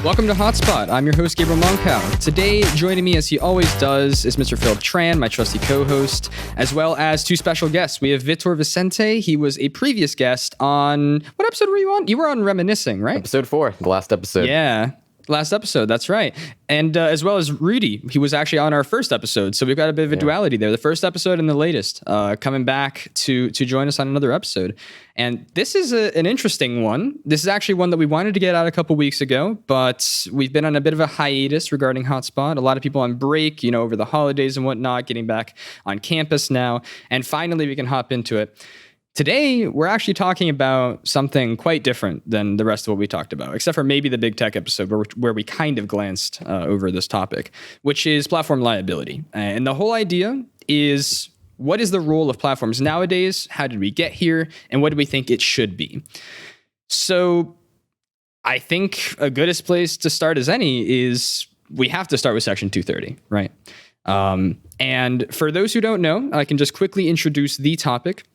Welcome to Hotspot. I'm your host, Gabriel Moncau. Today, joining me as he always does is Mr. Phillip Tran, my trusty co-host, as well as two special guests. We have Vitor Vicente. He was a previous guest on, what episode were you on? You were on Reminiscing, right? Episode 4, the last episode. Yeah. Last episode, that's right. And as well as Rudy, he was actually on our first episode. So we've got a bit of a duality there. The first episode and the latest, coming back to join us on another episode. And this is an interesting one. This is actually one that we wanted to get out a couple weeks ago, but we've been on a bit of a hiatus regarding Hotspot. A lot of people on break, over the holidays and whatnot, getting back on campus now. And finally, we can hop into it. Today, we're actually talking about something quite different than the rest of what we talked about, except for maybe the big tech episode where we kind of glanced over this topic, which is platform liability. And the whole idea is, what is the role of platforms nowadays? How did we get here? And what do we think it should be? So I think a goodest place to start as any is we have to start with Section 230, right? And for those who don't know, I can just quickly introduce the topic.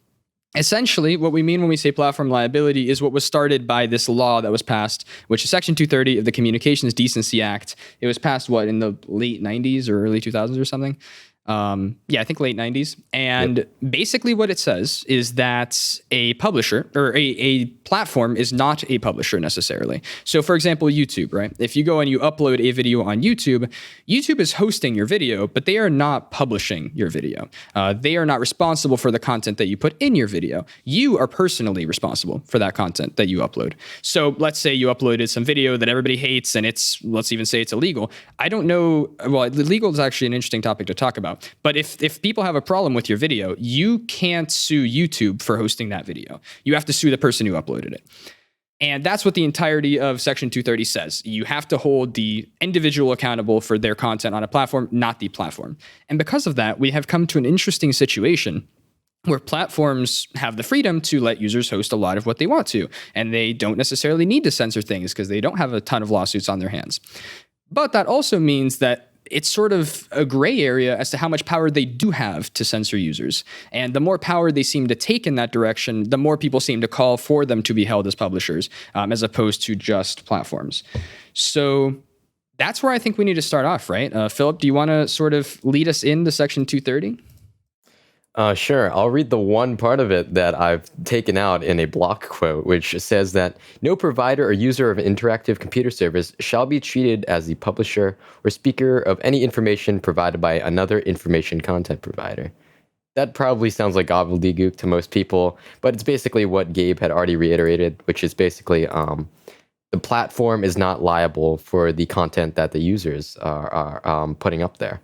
Essentially, what we mean when we say platform liability is what was started by this law that was passed, which is Section 230 of the Communications Decency Act. It was passed, in the late 90s or early 2000s or something? I think late 90s. And basically what it says is that a publisher or a platform is not a publisher necessarily. So for example, YouTube, right? If you go and you upload a video on YouTube, YouTube is hosting your video, but they are not publishing your video. They are not responsible for the content that you put in your video. You are personally responsible for that content that you upload. So let's say you uploaded some video that everybody hates and let's even say it's illegal. I don't know. Well, legal is actually an interesting topic to talk about. But if people have a problem with your video, you can't sue YouTube for hosting that video. You have to sue the person who uploaded it. And that's what the entirety of Section 230 says. You have to hold the individual accountable for their content on a platform, not the platform. And because of that, we have come to an interesting situation where platforms have the freedom to let users host a lot of what they want to. And they don't necessarily need to censor things because they don't have a ton of lawsuits on their hands. But that also means that it's sort of a gray area as to how much power they do have to censor users. And the more power they seem to take in that direction, the more people seem to call for them to be held as publishers, as opposed to just platforms. So that's where I think we need to start off, right? Phillip, do you want to sort of lead us into Section 230? Sure. I'll read the one part of it that I've taken out in a block quote, which says that no provider or user of an interactive computer service shall be treated as the publisher or speaker of any information provided by another information content provider. That probably sounds like gobbledygook to most people, but it's basically what Gabe had already reiterated, which is basically the platform is not liable for the content that the users are putting up there.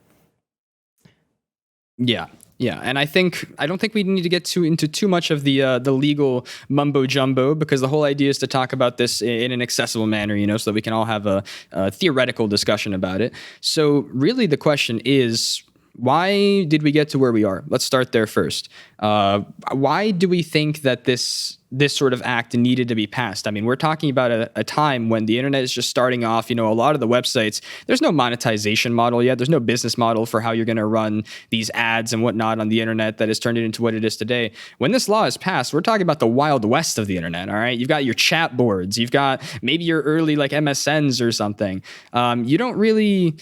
Yeah, and I don't think we need to get into too much of the legal mumbo jumbo, because the whole idea is to talk about this in an accessible manner, so that we can all have a theoretical discussion about it. So really the question is, why did we get to where we are? Let's start there first. Why do we think that this sort of act needed to be passed? I mean, we're talking about a time when the internet is just starting off. A lot of the websites, there's no monetization model yet. There's no business model for how you're going to run these ads and whatnot on the internet that has turned it into what it is today. When this law is passed, we're talking about the wild west of the internet, all right? You've got your chat boards. You've got maybe your early MSNs or something. You don't really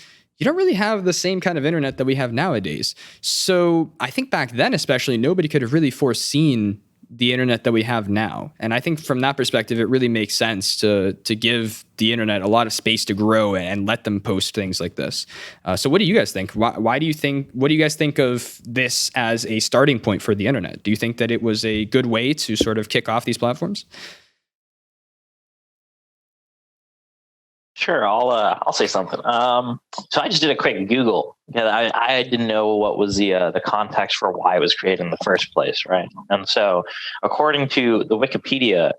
have the same kind of internet that we have nowadays. So I think back then, especially, nobody could have really foreseen the internet that we have now. And I think from that perspective, it really makes sense to give the internet a lot of space to grow and let them post things like this. So what do you guys think? What do you guys think of this as a starting point for the internet? Do you think that it was a good way to sort of kick off these platforms? Sure, I'll say something. So I just did a quick Google because I didn't know what was the context for why it was created in the first place, right? And so, according to the Wikipedia,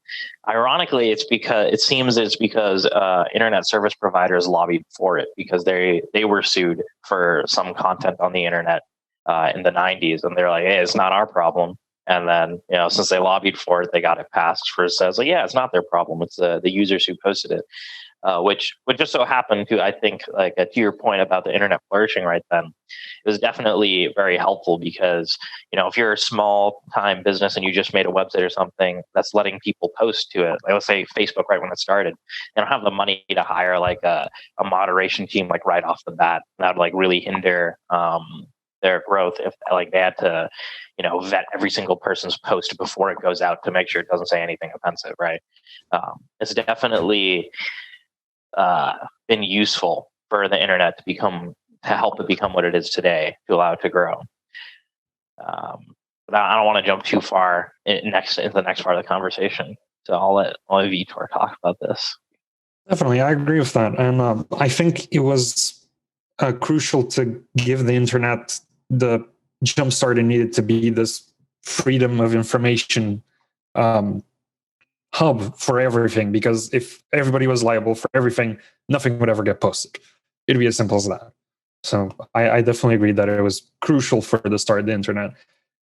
ironically, it's because internet service providers lobbied for it because they were sued for some content on the internet in the 90s, and they're like, hey, it's not our problem. And then, since they lobbied for it, they got it passed. First, I was like, yeah, it's not their problem. It's the users who posted it. which would just so happen to, I think, like to your point about the internet flourishing right then, it was definitely very helpful because, if you're a small time business and you just made a website or something that's letting people post to it, like let's say Facebook right when it started, they don't have the money to hire like a moderation team like right off the bat. That would like really hinder their growth if like they had to, vet every single person's post before it goes out to make sure it doesn't say anything offensive, right? It's definitely been useful for the internet to help it become what it is today, to allow it to grow. But I don't want to jump too far into the next part of the conversation. So I'll let Vitor talk about this. Definitely, I agree with that. And I think it was crucial to give the internet the jumpstart it needed to be this freedom of information hub for everything. Because if everybody was liable for everything, nothing would ever get posted. It'd be as simple as that. So I definitely agree that it was crucial for the start of the internet.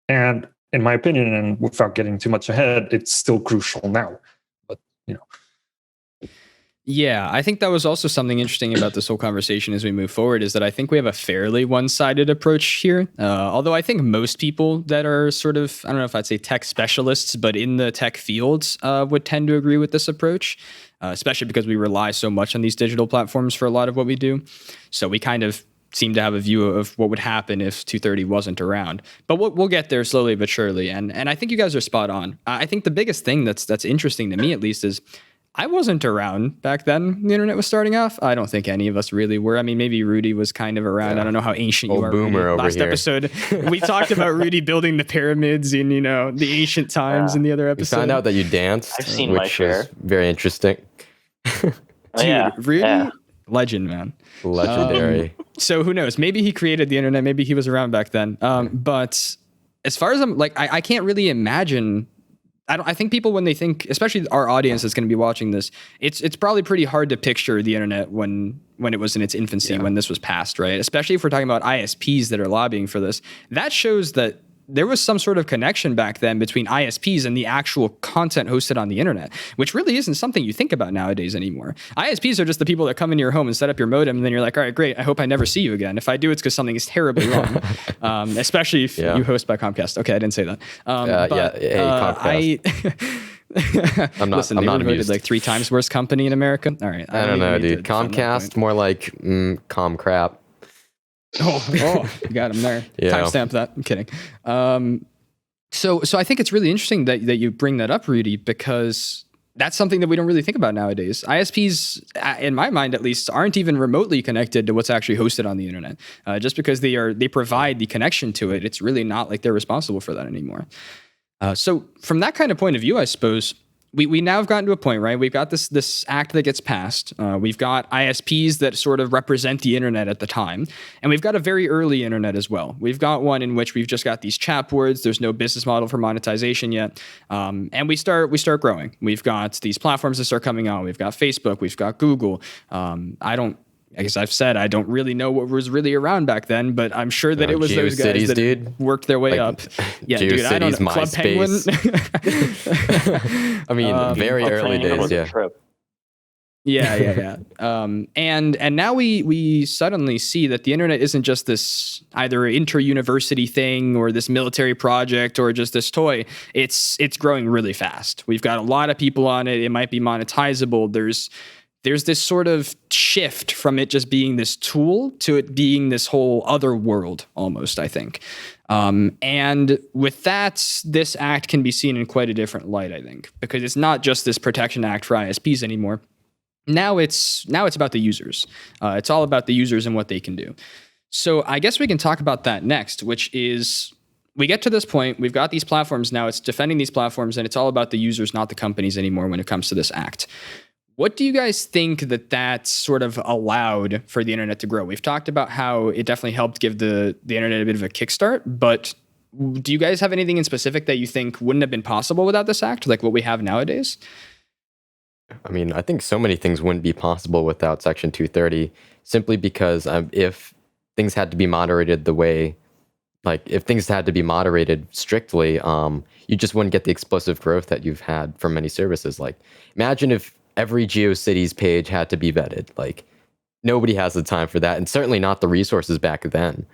And in my opinion, and without getting too much ahead, it's still crucial now. But, Yeah, I think that was also something interesting about this whole conversation as we move forward, is that I think we have a fairly one-sided approach here. Although I think most people that are sort of, I don't know if I'd say tech specialists, but in the tech fields would tend to agree with this approach, especially because we rely so much on these digital platforms for a lot of what we do. So we kind of seem to have a view of what would happen if 230 wasn't around. But we'll get there slowly but surely. And I think you guys are spot on. I think the biggest thing that's interesting to me, at least, is I wasn't around back then. The internet was starting off. I don't think any of us really were. I mean, maybe Rudy was kind of around. Yeah. I don't know how ancient you are. Boomer over Last here. Episode, we talked about Rudy building the pyramids in, the ancient times in the other episode. We found out that you danced, I've seen which my share. was very interesting. Dude, Rudy, legend, man. Legendary. So who knows? Maybe he created the internet. Maybe he was around back then. But as far as I'm like, I can't really imagine. I think people, when they think, especially our audience that's going to be watching this, it's probably pretty hard to picture the internet when it was in its infancy, when this was passed, right? Especially if we're talking about ISPs that are lobbying for this. That shows that there was some sort of connection back then between ISPs and the actual content hosted on the internet, which really isn't something you think about nowadays anymore. ISPs are just the people that come into your home and set up your modem, and then you're like, all right, great, I hope I never see you again. If I do, it's because something is terribly wrong, especially if you host by Comcast. Okay, I didn't say that. Comcast. Listen, they were voted like 3 times worst company in America. All right. I don't know, dude. Comcast, more like com crap. Oh, you got him there. Yeah. Timestamp that. I'm kidding. So I think it's really interesting that you bring that up, Rudy, because that's something that we don't really think about nowadays. ISPs, in my mind at least, aren't even remotely connected to what's actually hosted on the internet. Just because they provide the connection to it, it's really not like they're responsible for that anymore. So from that kind of point of view, I suppose, we now have gotten to a point, right? We've got this act that gets passed. We've got ISPs that sort of represent the internet at the time. And we've got a very early internet as well. We've got one in which we've just got these chat boards. There's no business model for monetization yet. And we start growing. We've got these platforms that start coming on. We've got Facebook. We've got Google. I guess I've said I don't really know what was really around back then, but I'm sure that it was those guys that worked their way up. Yeah, dude, I don't know. Club Penguin. I mean, very early days, yeah. And now we suddenly see that the internet isn't just this either inter-university thing or this military project or just this toy. It's growing really fast. We've got a lot of people on it. It might be monetizable. There's this sort of shift from it just being this tool to it being this whole other world almost, I think. And with that, this act can be seen in quite a different light, I think, because it's not just this protection act for ISPs anymore. Now it's about the users. It's all about the users and what they can do. So I guess we can talk about that next, which is we get to this point. We've got these platforms now. It's defending these platforms, and it's all about the users, not the companies anymore when it comes to this act. What do you guys think that sort of allowed for the internet to grow? We've talked about how it definitely helped give the internet a bit of a kickstart, but do you guys have anything in specific that you think wouldn't have been possible without this act, like what we have nowadays? I mean, I think so many things wouldn't be possible without Section 230, simply because if things had to be moderated if things had to be moderated strictly, you just wouldn't get the explosive growth that you've had from many services. Like, imagine if every GeoCities page had to be vetted. Like, nobody has the time for that, and certainly not the resources back then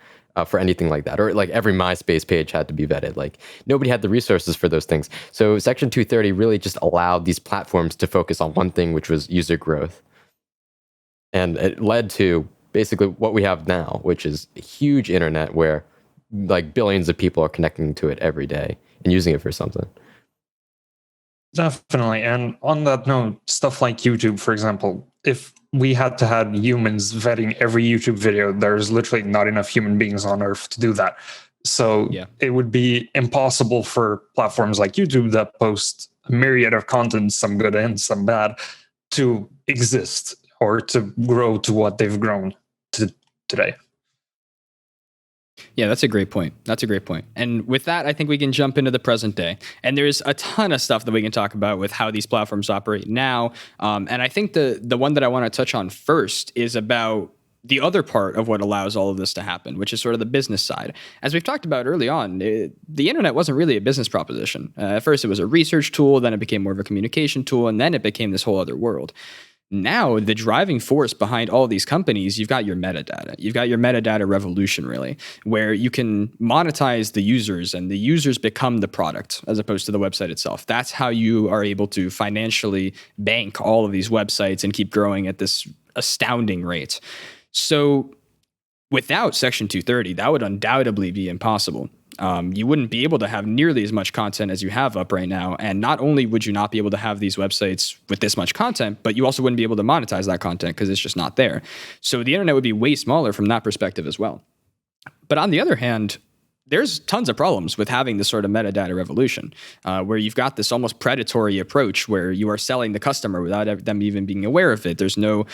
for anything like that. Or like every MySpace page had to be vetted. Like, nobody had the resources for those things. So Section 230 really just allowed these platforms to focus on one thing, which was user growth. And it led to basically what we have now, which is a huge internet where like billions of people are connecting to it every day and using it for something. Definitely. And on that note, stuff like YouTube, for example, if we had to have humans vetting every YouTube video, there's literally not enough human beings on Earth to do that. So it would be impossible for platforms like YouTube that post a myriad of content, some good and some bad, to exist or to grow to what they've grown to today. Yeah, that's a great point. And with that, I think we can jump into the present day. And there's a ton of stuff that we can talk about with how these platforms operate now. And I think the one that I want to touch on first is about the other part of what allows all of this to happen, which is sort of the business side. As we've talked about early on, the internet wasn't really a business proposition. At first, it was a research tool, then it became more of a communication tool, and then it became this whole other world. Now, the driving force behind all these companies, you've got your metadata. You've got your metadata revolution, really, where you can monetize the users and the users become the product as opposed to the website itself. That's how you are able to financially bank all of these websites and keep growing at this astounding rate. So without Section 230, that would undoubtedly be impossible. You wouldn't be able to have nearly as much content as you have up right now. And not only would you not be able to have these websites with this much content, but you also wouldn't be able to monetize that content because it's just not there. So the internet would be way smaller from that perspective as well. But on the other hand, there's tons of problems with having this sort of metadata revolution, where you've got this almost predatory approach where you are selling the customer without them even being aware of it. There's no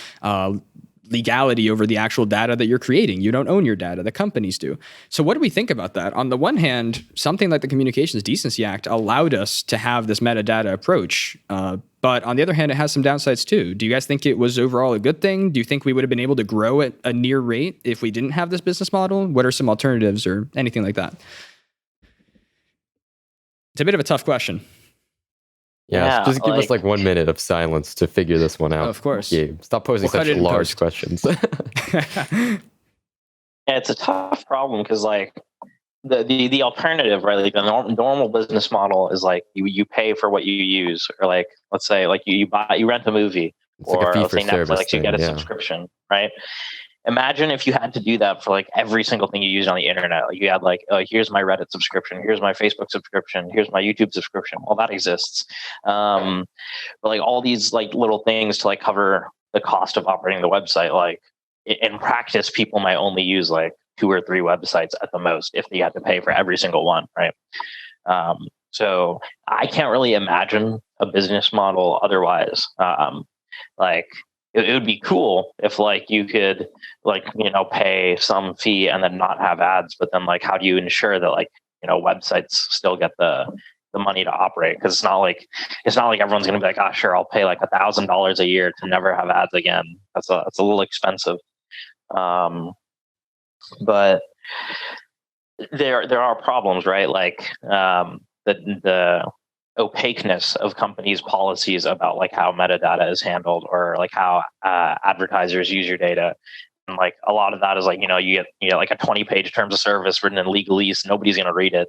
legality over the actual data that you're creating. You don't own your data. The companies do. So what do we think about that? On the one hand, something like the Communications Decency Act allowed us to have this metadata approach. But on the other hand, it has some downsides too. Do you guys think it was overall a good thing? Do you think we would have been able to grow at a near rate if we didn't have this business model? What are some alternatives or anything like that? It's a bit of a tough question. Yeah, just give us like 1 minute of silence to figure this one out. Of course. Gabe, stop posing such large questions. Yeah, it's a tough problem because like the alternative, right? Like the normal business model is like you pay for what you use, or like let's say like you rent a movie, it's or like a fee let's for say service Netflix, you get a subscription, right? Imagine if you had to do that for like every single thing you use on the internet. Like you had like, here's my Reddit subscription, here's my Facebook subscription, here's my YouTube subscription. Well, that exists. But like all these like little things to like cover the cost of operating the website. Like in practice, people might only use like 2 or 3 websites at the most if they had to pay for every single one, right? So I can't really imagine a business model otherwise. Like it would be cool if like you could like, pay some fee and then not have ads, but then like, how do you ensure that like, websites still get the money to operate? Cause it's not like everyone's going to be like, sure, I'll pay like $1,000 a year to never have ads again. That's a little expensive. But there are problems, right? Like, the opaqueness of companies' policies about like how metadata is handled, or like how advertisers use your data, and like a lot of that is like you get like a 20-page terms of service written in legalese. Nobody's going to read it.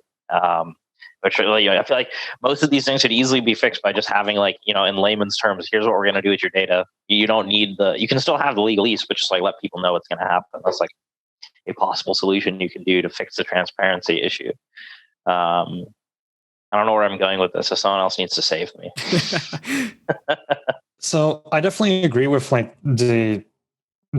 Which really, I feel like most of these things could easily be fixed by just having like in layman's terms, here's what we're going to do with your data. You don't need you can still have the legalese, but just like let people know what's going to happen. That's like a possible solution you can do to fix the transparency issue. I don't know where I'm going with this, so someone else needs to save me. So I definitely agree with like the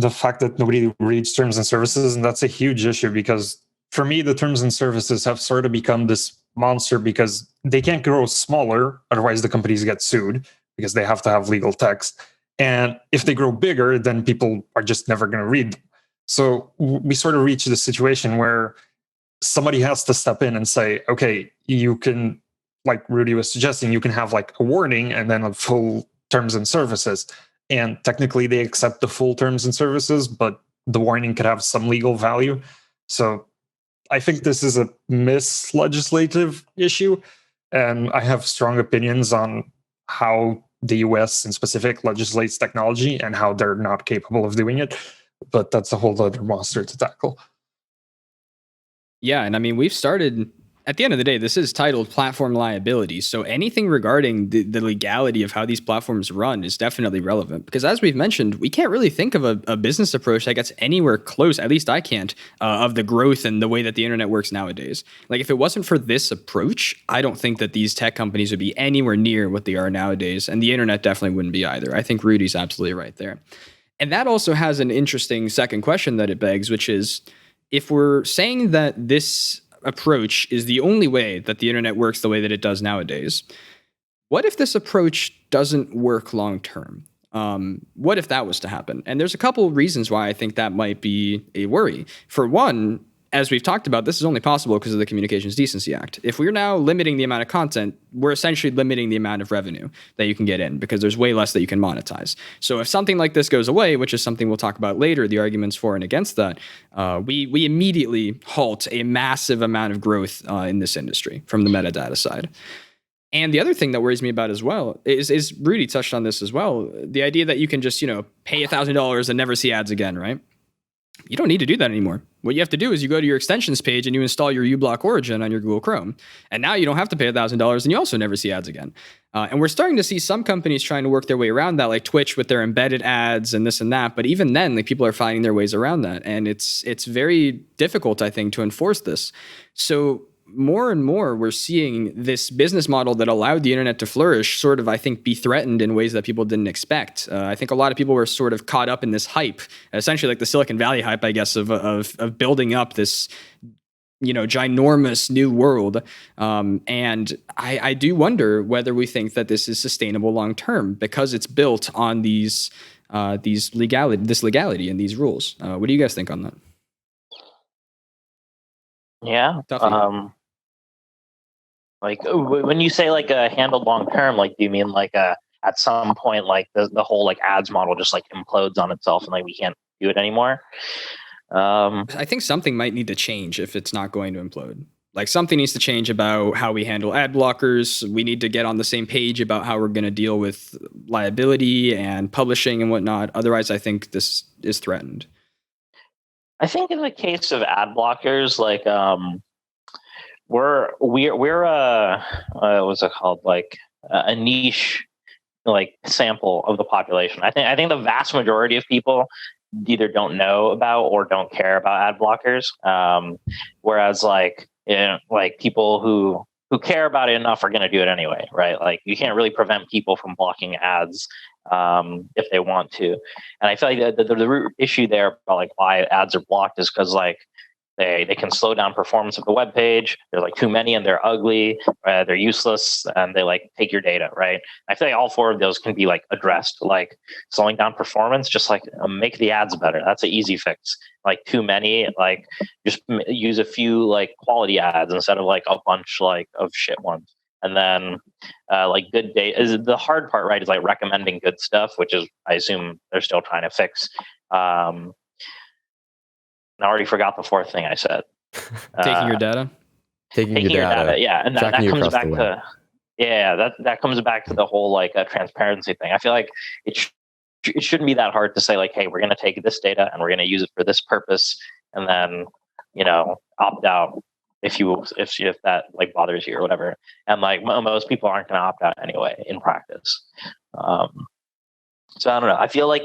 fact that nobody reads terms and services, and that's a huge issue because for me, the terms and services have sort of become this monster because they can't grow smaller, otherwise the companies get sued because they have to have legal text. And if they grow bigger, then people are just never going to read them. So we sort of reach the situation where somebody has to step in and say, okay, you can, like Rudy was suggesting, you can have like a warning and then a full terms and services. And technically they accept the full terms and services, but the warning could have some legal value. So I think this is a legislative issue. And I have strong opinions on how the US in specific legislates technology and how they're not capable of doing it. But that's a whole other monster to tackle. Yeah, and I mean, we've started, at the end of the day, this is titled platform liability. So anything regarding the legality of how these platforms run is definitely relevant. Because as we've mentioned, we can't really think of a business approach that gets anywhere close, at least I can't, of the growth and the way that the internet works nowadays. Like if it wasn't for this approach, I don't think that these tech companies would be anywhere near what they are nowadays. And the internet definitely wouldn't be either. I think Rudy's absolutely right there. And that also has an interesting second question that it begs, which is, if we're saying that this approach is the only way that the internet works the way that it does nowadays, what if this approach doesn't work long term? What if that was to happen? And there's a couple reasons why I think that might be a worry. For one, as we've talked about, this is only possible because of the Communications Decency Act. If we're now limiting the amount of content, we're essentially limiting the amount of revenue that you can get in because there's way less that you can monetize. So if something like this goes away, which is something we'll talk about later, the arguments for and against that, we immediately halt a massive amount of growth in this industry from the metadata side. And the other thing that worries me about as well is Rudy touched on this as well, the idea that you can just, pay $1,000 and never see ads again, right? You don't need to do that anymore. What you have to do is you go to your extensions page and you install your uBlock Origin on your Google Chrome. And now you don't have to pay $1,000 and you also never see ads again. And we're starting to see some companies trying to work their way around that, like Twitch with their embedded ads and this and that. But even then, like people are finding their ways around that. And it's very difficult, I think, to enforce this. So more and more, we're seeing this business model that allowed the internet to flourish sort of, I think, be threatened in ways that people didn't expect. I think a lot of people were sort of caught up in this hype, essentially like the Silicon Valley hype, I guess, of building up this, ginormous new world. And I do wonder whether we think that this is sustainable long term because it's built on this legality and these rules. What do you guys think on that? Yeah. Like when you say like handled long term, like do you mean like at some point like the whole like ads model just like implodes on itself and like we can't do it anymore? I think something might need to change if it's not going to implode. Like something needs to change about how we handle ad blockers. We need to get on the same page about how we're going to deal with liability and publishing and whatnot. Otherwise, I think this is threatened. I think in the case of ad blockers, like we're what's it called, like a niche like sample of the population. I think the vast majority of people either don't know about or don't care about ad blockers. Whereas like people who care about it enough are going to do it anyway, right? Like you can't really prevent people from blocking ads if they want to. And I feel like the root issue there about like why ads are blocked is because like they can slow down performance of the web page. There's like too many and they're ugly, they're useless, and they like take your data, right? I feel like all four of those can be like addressed, like slowing down performance, just like make the ads better. That's an easy fix. Like too many, like just use a few like quality ads instead of like a bunch like of shit ones. And then like good data is the hard part, right? Is like recommending good stuff, which is I assume they're still trying to fix. I already forgot the fourth thing I said. Taking your data? Taking your data. Yeah. And that comes back to, that comes back to the whole like transparency thing. I feel like it shouldn't be that hard to say like, hey, we're going to take this data and we're going to use it for this purpose. And then, opt out if that like bothers you or whatever. And like most people aren't going to opt out anyway in practice. So I don't know. I feel like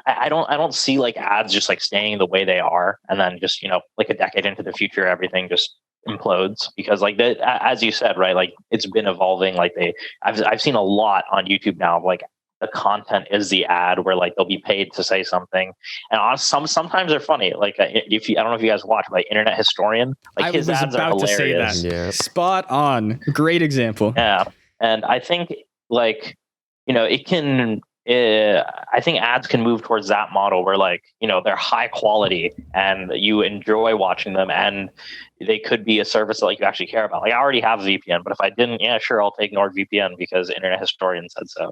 I don't see like ads just like staying the way they are and then just like a decade into the future everything just implodes because like as you said, right, like it's been evolving. Like I've seen a lot on YouTube now of like the content is the ad where like they'll be paid to say something, and sometimes they're funny. Like I don't know if you guys watch like Internet Historian, like his ads are hilarious. To say that. Yeah. Spot on, great example. Yeah, and I think like it can. I think ads can move towards that model where like they're high quality and you enjoy watching them, and they could be a service that like you actually care about. Like I already have a VPN, but if I didn't, yeah, sure, I'll take NordVPN because Internet Historian said so.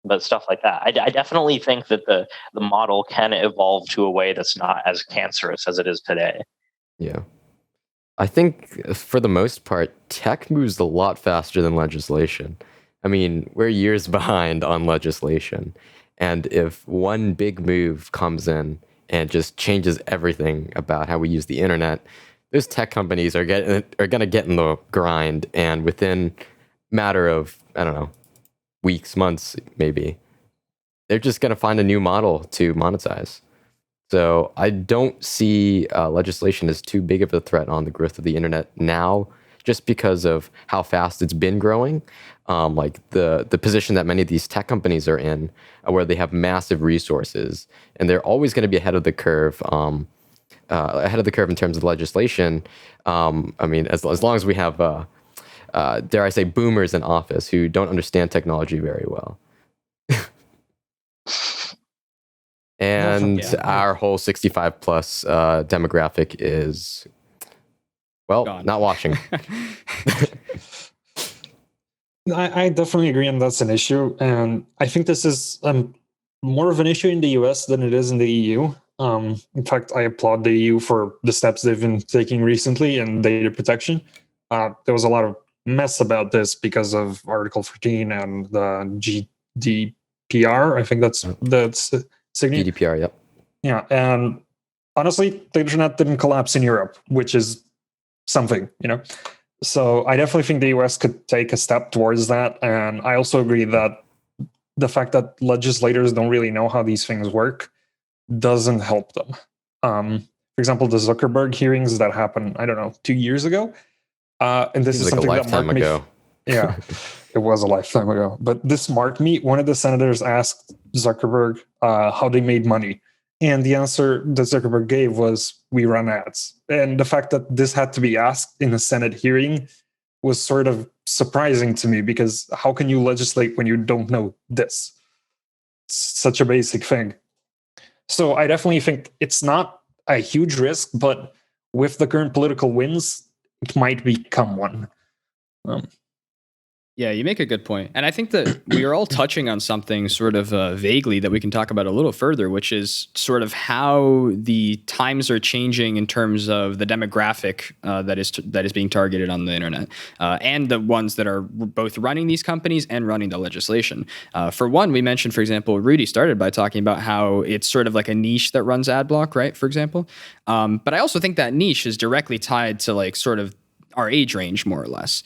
But stuff like that, I definitely think that the model can evolve to a way that's not as cancerous as it is today. Yeah. I think for the most part, tech moves a lot faster than legislation. I mean, we're years behind on legislation. And if one big move comes in and just changes everything about how we use the internet, those tech companies are going to get in the grind, and within matter of, I don't know, weeks, months, maybe, they're just going to find a new model to monetize. So I don't see legislation as too big of a threat on the growth of the internet now, just because of how fast it's been growing. Like the position that many of these tech companies are in, where they have massive resources, and they're always going to be ahead of the curve. Ahead of the curve in terms of legislation. I mean, as long as we have, dare I say, boomers in office who don't understand technology very well. And our whole 65 plus demographic is, well, gone. not watching. I definitely agree, and that's an issue. And I think this is more of an issue in the US than it is in the EU. In fact, I applaud the EU for the steps they've been taking recently in data protection. There was a lot of mess about this because of Article 14 and the GDPR. I think that's GDPR, yep. Yeah, and honestly, the internet didn't collapse in Europe, which is something, you know. So I definitely think the US could take a step towards that. And I also agree that the fact that legislators don't really know how these things work doesn't help them. For example, the Zuckerberg hearings that happened, I don't know, 2 years ago. And this is like something a that lifetime marked ago. me. Yeah, it was a lifetime ago. But this marked me. One of the senators asked Zuckerberg how they made money. And the answer that Zuckerberg gave was, we run ads. And the fact that this had to be asked in a Senate hearing was sort of surprising to me, because how can you legislate when you don't know this? It's such a basic thing. So I definitely think it's not a huge risk, but with the current political winds, it might become one. Yeah, you make a good point. And I think that we are all touching on something sort of vaguely that we can talk about a little further, which is sort of how the times are changing in terms of the demographic that is being targeted on the internet, and the ones that are both running these companies and running the legislation. For one, we mentioned, for example, Rudy started by talking about how it's sort of like a niche that runs ad block, right, for example. But I also think that niche is directly tied to like sort of our age range, more or less.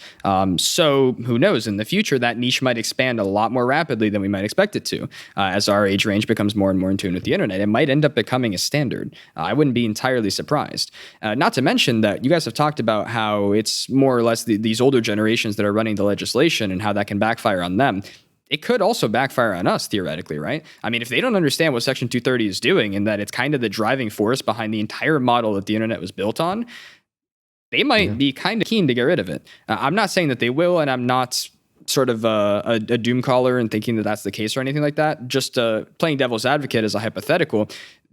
So who knows, in the future, that niche might expand a lot more rapidly than we might expect it to. As our age range becomes more and more in tune with the internet, it might end up becoming a standard. I wouldn't be entirely surprised. Not to mention that you guys have talked about how it's more or less these older generations that are running the legislation and how that can backfire on them. It could also backfire on us, theoretically, right? I mean, if they don't understand what Section 230 is doing and that it's kind of the driving force behind the entire model that the internet was built on, they might be kind of keen to get rid of it. I'm not saying that they will, and I'm not sort of a doom caller and thinking that that's the case or anything like that. Just playing devil's advocate as a hypothetical.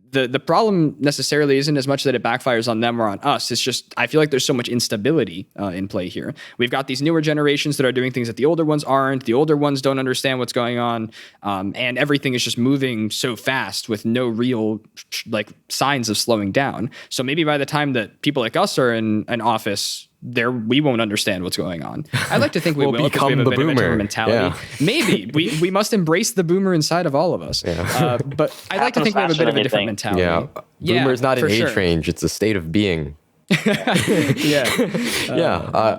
The problem necessarily isn't as much that it backfires on them or on us. It's just, I feel like there's so much instability in play here. We've got these newer generations that are doing things that the older ones aren't. The older ones don't understand what's going on. And everything is just moving so fast with no real like signs of slowing down. So maybe by the time that people like us are in an office, we won't understand what's going on. I like to think we will, because we have a bit of a different mentality. Yeah. Maybe we must embrace the boomer inside of all of us. Yeah. But I like to think we have a bit of a different mentality. Yeah, boomer is not an age range; it's a state of being. Yeah,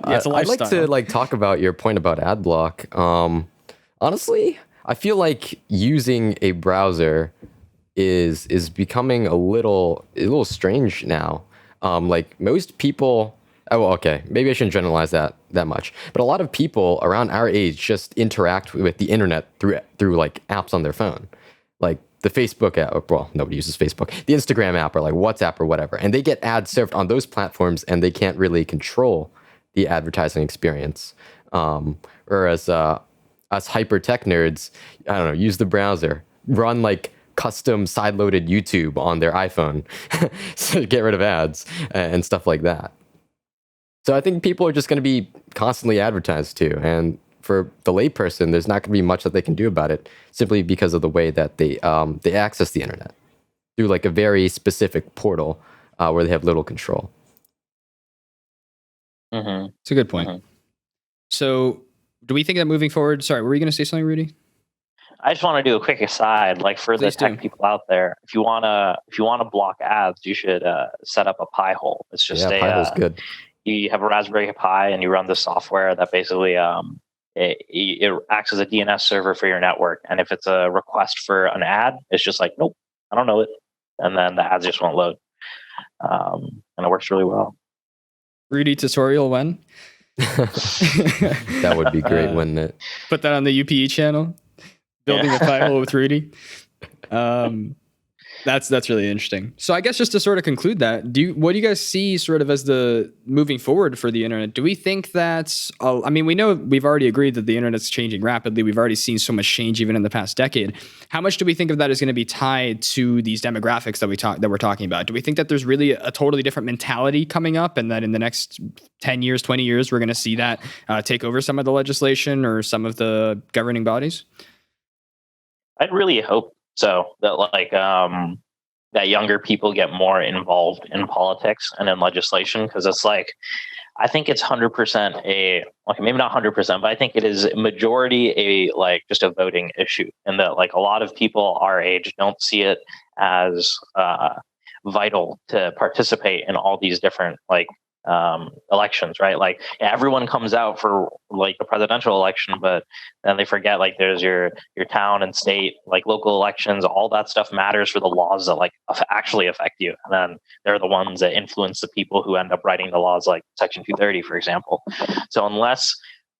I'd like to talk about your point about ad block. Honestly, I feel like using a browser is becoming a little strange now. Like most people. Oh, well, okay. Maybe I shouldn't generalize that much. But a lot of people around our age just interact with the internet through like apps on their phone, like the Facebook app. Well, nobody uses Facebook. The Instagram app or like WhatsApp or whatever, and they get ads served on those platforms, and they can't really control the advertising experience. Whereas us hyper tech nerds, I don't know, use the browser, run like custom side-loaded YouTube on their iPhone, so get rid of ads and stuff like that. So I think people are just going to be constantly advertised to, and for the layperson, there's not going to be much that they can do about it, simply because of the way that they access the internet through like a very specific portal where they have little control. Mm-hmm. It's a good point. Mhm. So, do we think that moving forward? Sorry, were you going to say something, Rudy? I just want to do a quick aside, like for Please the tech do. people out there, if you wanna block ads, you should set up a Pi hole. It's just Yeah, Pi-hole's good. you have a Raspberry Pi and you run the software that basically it acts as a DNS server for your network. And if it's a request for an ad, it's just like, nope, I don't know it, and then the ads just won't load. And it works really well. Rudy tutorial when? That would be great, wouldn't it? Put that on the UPE channel. Building a Pi hole with Rudy. That's really interesting. So I guess just to sort of conclude that, what do you guys see sort of as the moving forward for the internet? Do we think that, I mean, we know we've already agreed that the internet's changing rapidly. We've already seen so much change even in the past decade. How much do we think of that is going to be tied to these demographics that we're talking about? Do we think that there's really a totally different mentality coming up, and that in the next 10 years, 20 years, we're going to see that take over some of the legislation or some of the governing bodies? I'd really hope so, that that younger people get more involved in politics and in legislation, because it's like, I think it's 100% maybe not 100%, but I think it is majority just a voting issue, and that like a lot of people our age don't see it as vital to participate in all these different elections, right? Like everyone comes out for like the presidential election, but then they forget like there's your town and state, like local elections. All that stuff matters for the laws that like actually affect you, and then they're the ones that influence the people who end up writing the laws, like Section 230, for example. So unless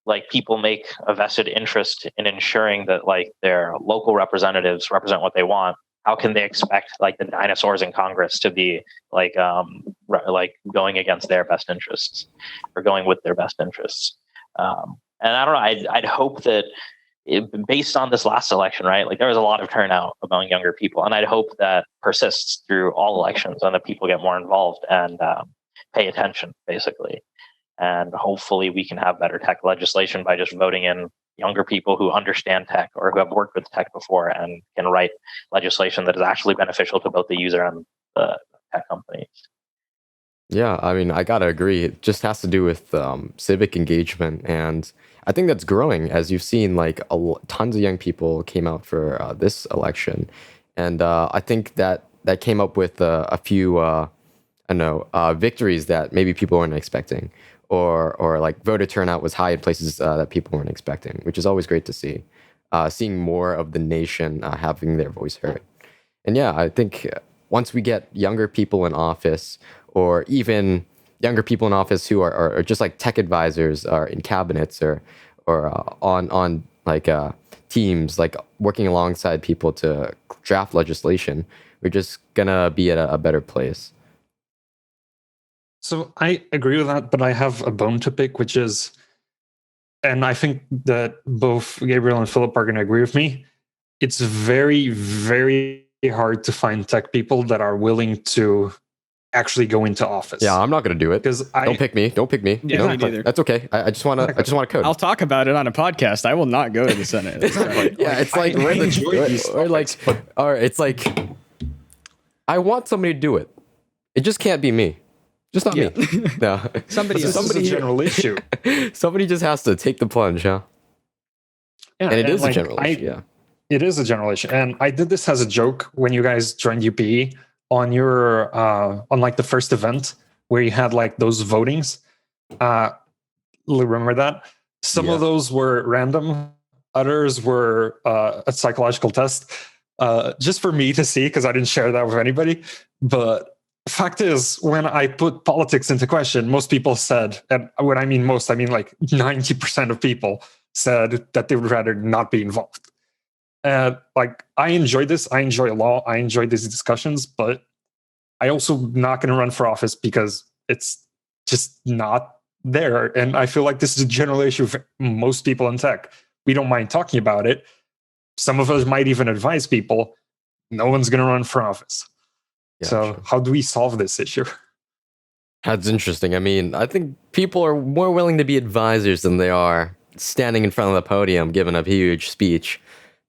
like people make a vested interest in ensuring that like their local representatives represent what they want, how can they expect like the dinosaurs in Congress to be like going against their best interests or going with their best interests? And I don't know. I'd hope that based on this last election, right? Like there was a lot of turnout among younger people, and I'd hope that persists through all elections, and that people get more involved and pay attention, basically. And hopefully, we can have better tech legislation by just voting in younger people who understand tech or who have worked with tech before and can write legislation that is actually beneficial to both the user and the tech companies. Yeah, I mean, I gotta agree. It just has to do with civic engagement, and I think that's growing, as you've seen. Like tons of young people came out for this election, and I think that came up with a few, victories that maybe people weren't expecting, or like voter turnout was high in places that people weren't expecting, which is always great to see. Seeing more of the nation having their voice heard, and yeah, I think once we get younger people in office, or even younger people in office who are just like tech advisors, or in cabinets, or on teams, like working alongside people to draft legislation, we're just gonna be at a better place. So I agree with that, but I have a bone to pick, which is, and I think that both Gabriel and Phillip are going to agree with me, it's very, very hard to find tech people that are willing to actually go into office. Yeah, I'm not going to do it. Because don't pick me. Don't pick me. Yeah, no, me neither. That's okay. I just want to code. I'll talk about it on a podcast. I will not go to the Senate. Yeah, it's like it's like I want somebody to do it. It just can't be me. Just not me. No. Somebody this is a general issue. Somebody just has to take the plunge, huh? Yeah, and it is a general issue. Yeah. It is a general issue. And I did this as a joke when you guys joined UPE on your on like the first event where you had like those votings. Remember that? Some of those were random, others were a psychological test, just for me to see, because I didn't share that with anybody. But fact is, when I put politics into question, most people said, and when I mean most, I mean like 90% of people said that they would rather not be involved. And like, I enjoy this. I enjoy law. I enjoy these discussions, but I also not going to run for office because it's just not there. And I feel like this is a general issue for most people in tech. We don't mind talking about it. Some of us might even advise people. No one's going to run for office. Yeah, so sure. How do we solve this issue? That's interesting. I mean, I think people are more willing to be advisors than they are standing in front of the podium giving a huge speech.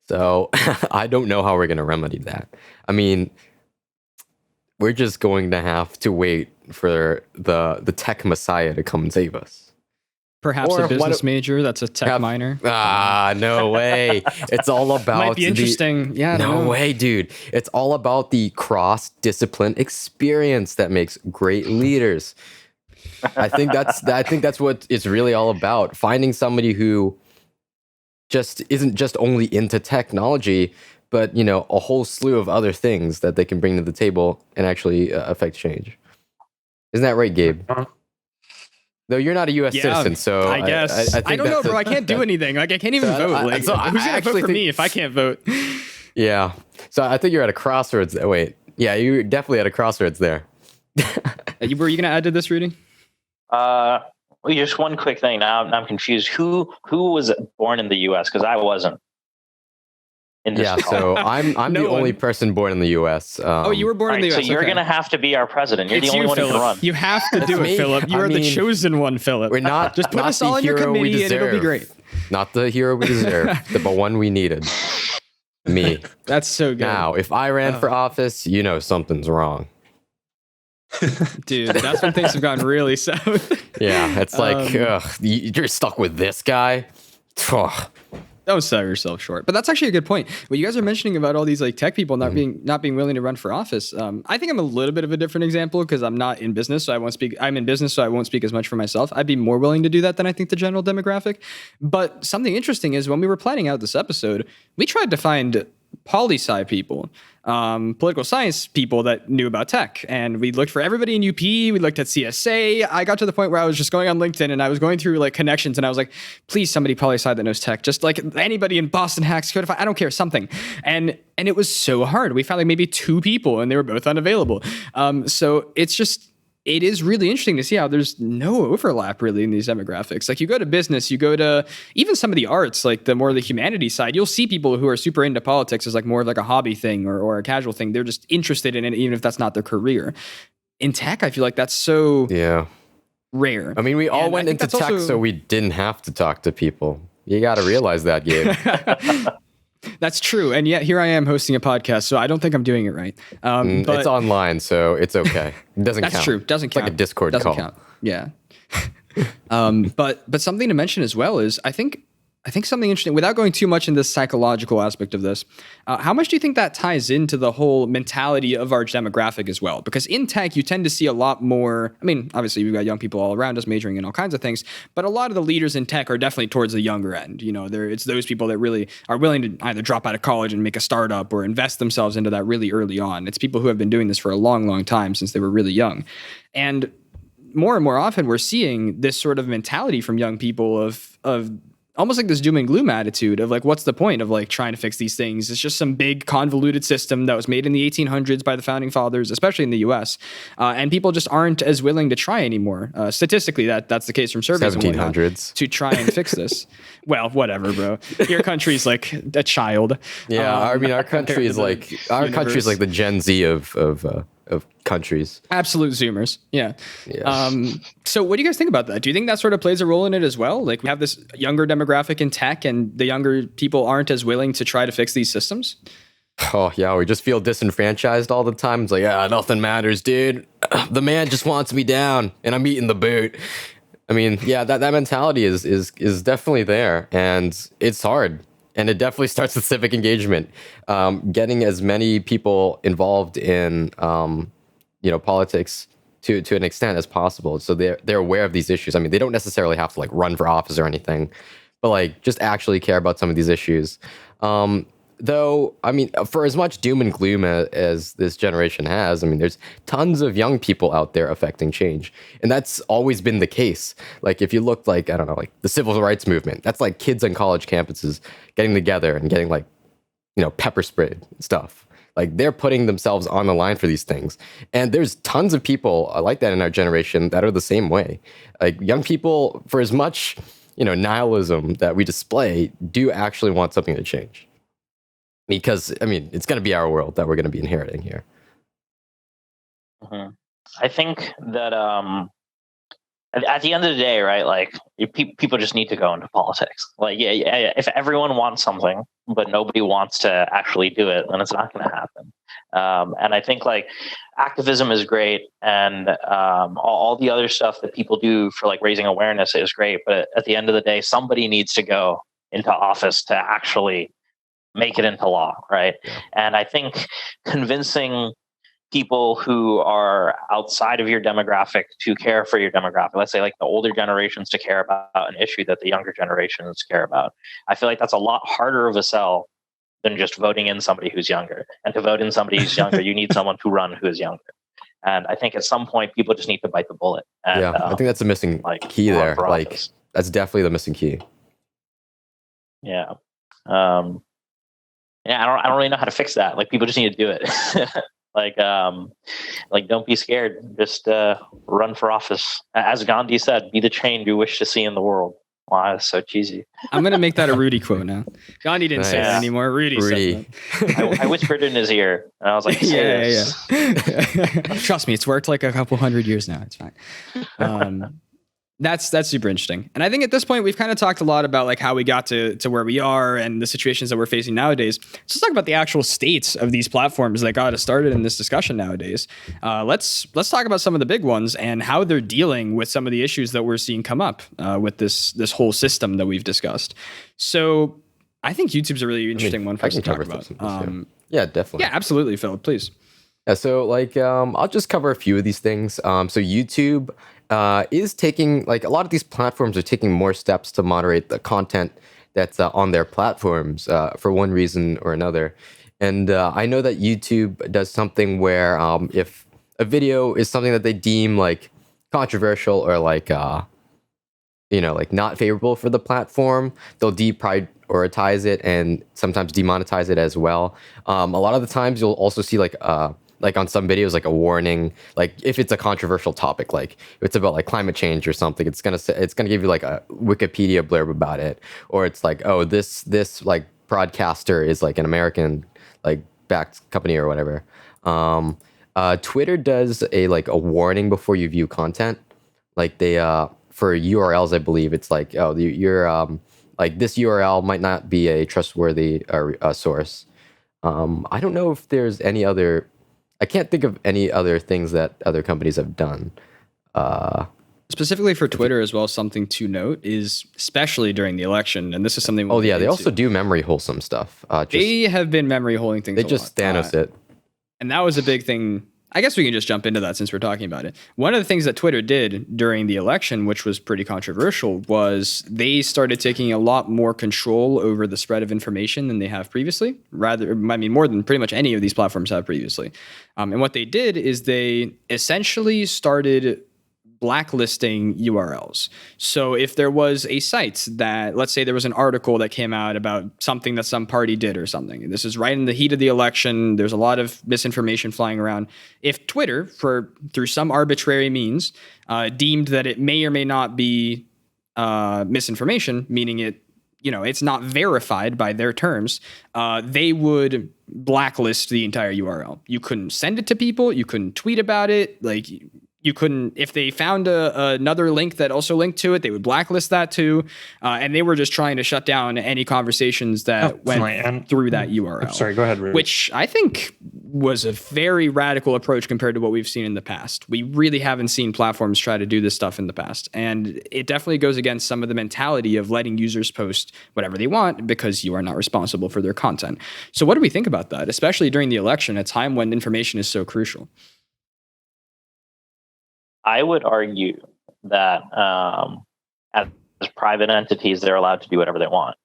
So I don't know how we're going to remedy that. I mean, we're just going to have to wait for the tech messiah to come and save us. Perhaps Or a business major that's a tech minor. No way. It's all about Might be interesting. Yeah, I don't no know. way, dude. It's all about the cross-discipline experience that makes great leaders. I think that's what it's really all about. Finding somebody who just isn't just only into technology, but a whole slew of other things that they can bring to the table and actually affect change. Isn't that right, Gabe? Though you're not a U.S. citizen, so I guess I don't know, bro. I can't do anything. Like I can't even vote. Like so who's gonna vote for me if I can't vote? Yeah. So I think you're at a crossroads. Wait. Yeah, you're definitely at a crossroads there. Were you gonna add to this, Rudy? Well, just one quick thing. Now I'm confused. Who was born in the U.S.? Because I wasn't. So I'm the only person born in the U.S. You were born in the U.S. So you're going to have to be our president. You're the only one who can run. You have to do it, Phillip. You are the chosen one, Phillip. We're not just put us all in your committee and it'll be great. Not the hero we deserve, but one we needed. Me. That's so good. Now, if I ran for office, something's wrong. Dude, that's when things have gotten really south. Yeah, it's like, you're stuck with this guy. Don't sell yourself short. But that's actually a good point. What you guys are mentioning about all these like tech people not being willing to run for office. I think I'm a little bit of a different example because I'm not in business, so I won't speak. I'm in business, so I won't speak as much for myself. I'd be more willing to do that than I think the general demographic. But something interesting is when we were planning out this episode, we tried to find poli-sci people, political science people that knew about tech. And we looked for everybody in UPE. We looked at CSA. I got to the point where I was just going on LinkedIn and I was going through like connections and I was like, please, somebody poli-sci that knows tech, just like anybody in Boston Hacks, Codify, I don't care, something. And it was so hard. We found like maybe 2 people and they were both unavailable. So it is really interesting to see how there's no overlap really in these demographics. Like you go to business, you go to even some of the arts, like the more the humanities side, you'll see people who are super into politics as like more of like a hobby thing or a casual thing. They're just interested in it, even if that's not their career. In tech, I feel like that's so rare. I mean, we all went into tech so we didn't have to talk to people. You got to realize that, Gabe. That's true. And yet here I am hosting a podcast, so I don't think I'm doing it right. But it's online, so it's okay. It doesn't count. That's true. Doesn't count. Like a Discord doesn't call. Count. Yeah. But something to mention as well is I think something interesting, without going too much into the psychological aspect of this, how much do you think that ties into the whole mentality of our demographic as well? Because in tech, you tend to see a lot more, I mean, obviously we've got young people all around us majoring in all kinds of things, but a lot of the leaders in tech are definitely towards the younger end. It's those people that really are willing to either drop out of college and make a startup or invest themselves into that really early on. It's people who have been doing this for a long, long time since they were really young. And more often we're seeing this sort of mentality from young people of almost like this doom and gloom attitude of like, what's the point of like trying to fix these things? It's just some big convoluted system that was made in the 1800s by the founding fathers, especially in the US. And people just aren't as willing to try anymore. Statistically, that's the case from surveys 1700s to try and fix this. Well, whatever, bro. Your country's like a child. Yeah. I mean, our country is like the Gen Z of countries. Absolute Zoomers. Yeah. Yes. So what do you guys think about that? Do you think that sort of plays a role in it as well? Like we have this younger demographic in tech and the younger people aren't as willing to try to fix these systems? Oh, yeah. We just feel disenfranchised all the time. It's like, nothing matters, dude. The man just wants me down and I'm eating the boot. I mean, yeah, that mentality is definitely there and it's hard. And it definitely starts with civic engagement, getting as many people involved in, politics to an extent as possible. So they're aware of these issues. I mean, they don't necessarily have to like run for office or anything, but like just actually care about some of these issues. Though, I mean, for as much doom and gloom as this generation has, I mean, there's tons of young people out there affecting change. And that's always been the case. Like, if you look like, I don't know, like the civil rights movement, that's like kids on college campuses getting together and getting like, pepper sprayed stuff. Like, they're putting themselves on the line for these things. And there's tons of people like that in our generation that are the same way. Like, young people, for as much, nihilism that we display, do actually want something to change. Because, I mean, it's going to be our world that we're going to be inheriting here. Mm-hmm. I think that at the end of the day, right? Like people just need to go into politics. Like, if everyone wants something, but nobody wants to actually do it, then it's not going to happen. And I think like activism is great, and all the other stuff that people do for like raising awareness is great. But at the end of the day, somebody needs to go into office to actually make it into law, right? Yeah. And I think convincing people who are outside of your demographic to care for your demographic, let's say like the older generations to care about an issue that the younger generations care about, I feel like that's a lot harder of a sell than just voting in somebody who's younger. And to vote in somebody who's younger, you need someone to run who is younger. And I think at some point people just need to bite the bullet. And, I think that's a missing key there. Like that's definitely the missing key. Yeah. I don't really know how to fix that. Like people just need to do it. Like don't be scared. Just run for office. As Gandhi said, be the change you wish to see in the world. Wow, that's so cheesy. I'm going to make that a Rudy quote now. Gandhi didn't say that anymore. Rudy said that. I whispered in his ear, and I was like, yeah. Trust me, it's worked like a couple hundred years now. It's fine. That's super interesting. And I think at this point, we've kind of talked a lot about like how we got to where we are and the situations that we're facing nowadays. Let's talk about the actual states of these platforms that got us started in this discussion nowadays. Let's talk about some of the big ones and how they're dealing with some of the issues that we're seeing come up with this whole system that we've discussed. So I think YouTube's a really interesting one for us to talk about. Yeah, definitely. Yeah, absolutely, Phillip, please. Yeah, so like I'll just cover a few of these things. So YouTube is taking, like, a lot of these platforms are taking more steps to moderate the content that's on their platforms for one reason or another. And I know that YouTube does something where if a video is something that they deem like controversial or like like not favorable for the platform, they'll deprioritize it and sometimes demonetize it as well. A lot of the times you'll also see like on some videos, like a warning, like if it's a controversial topic, like if it's about like climate change or something, it's gonna give you like a Wikipedia blurb about it, or it's like, oh, this like broadcaster is like an American like backed company or whatever. Twitter does a warning before you view content, like they for URLs, I believe it's like, oh, you're like this URL might not be a trustworthy source. I don't know if there's any other. I can't think of any other things that other companies have done. Specifically for Twitter as well, something to note is, especially during the election, and this is something. Oh yeah, they also do memory hole some stuff. They have been memory holing things. They just Thanos it, and that was a big thing. I guess we can just jump into that since we're talking about it. One of the things that Twitter did during the election, which was pretty controversial, was they started taking a lot more control over the spread of information than they have previously. More than pretty much any of these platforms have previously. And what they did is they essentially started blacklisting URLs. So if there was a site that, let's say there was an article that came out about something that some party did or something, this is right in the heat of the election, there's a lot of misinformation flying around. If Twitter, through some arbitrary means, deemed that it may or may not be misinformation, meaning it's not verified by their terms, they would blacklist the entire URL. You couldn't send it to people, you couldn't tweet about it, you couldn't, if they found another link that also linked to it, they would blacklist that too. And they were just trying to shut down any conversations that went through that URL. I'm sorry, go ahead, Rudy. Which I think was a very radical approach compared to what we've seen in the past. We really haven't seen platforms try to do this stuff in the past. And it definitely goes against some of the mentality of letting users post whatever they want because you are not responsible for their content. So what do we think about that, especially during the election, a time when information is so crucial? I would argue that as private entities, they're allowed to do whatever they want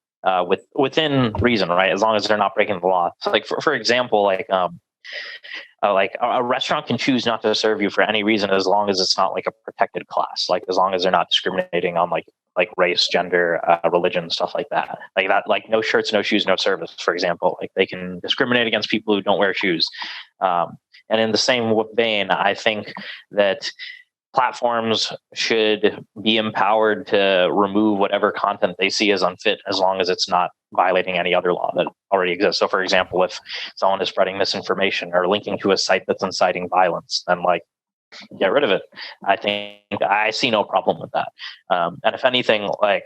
within reason, right? As long as they're not breaking the law. So, like for example, like a restaurant can choose not to serve you for any reason as long as it's not like a protected class. Like as long as they're not discriminating on like race, gender, religion, stuff like that. Like no shirts, no shoes, no service. For example, like they can discriminate against people who don't wear shoes. And in the same vein, I think that platforms should be empowered to remove whatever content they see as unfit as long as it's not violating any other law that already exists. So for example, if someone is spreading misinformation or linking to a site that's inciting violence, then like get rid of it. I think I see no problem with that. And if anything, like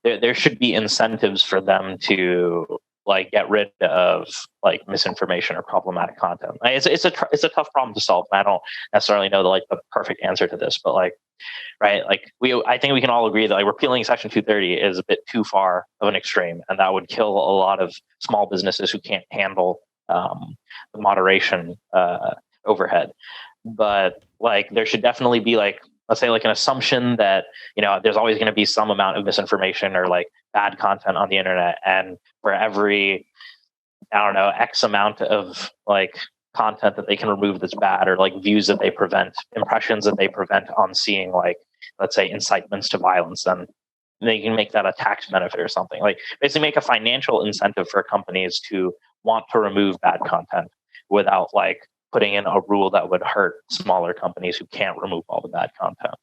there should be incentives for them to like get rid of like misinformation or problematic content. Like, it's a tough problem to solve. I don't necessarily know the perfect answer to this, but like, right, like I think we can all agree that like repealing Section 230 is a bit too far of an extreme, and that would kill a lot of small businesses who can't handle the moderation overhead. But like there should definitely be like, let's say like an assumption that, you know, there's always going to be some amount of misinformation or like bad content on the internet, and for every, I don't know, X amount of like content that they can remove that's bad, or like views that they prevent, impressions that they prevent on seeing, like, let's say incitements to violence, then they can make that a tax benefit or something. Like basically make a financial incentive for companies to want to remove bad content without like putting in a rule that would hurt smaller companies who can't remove all the bad content.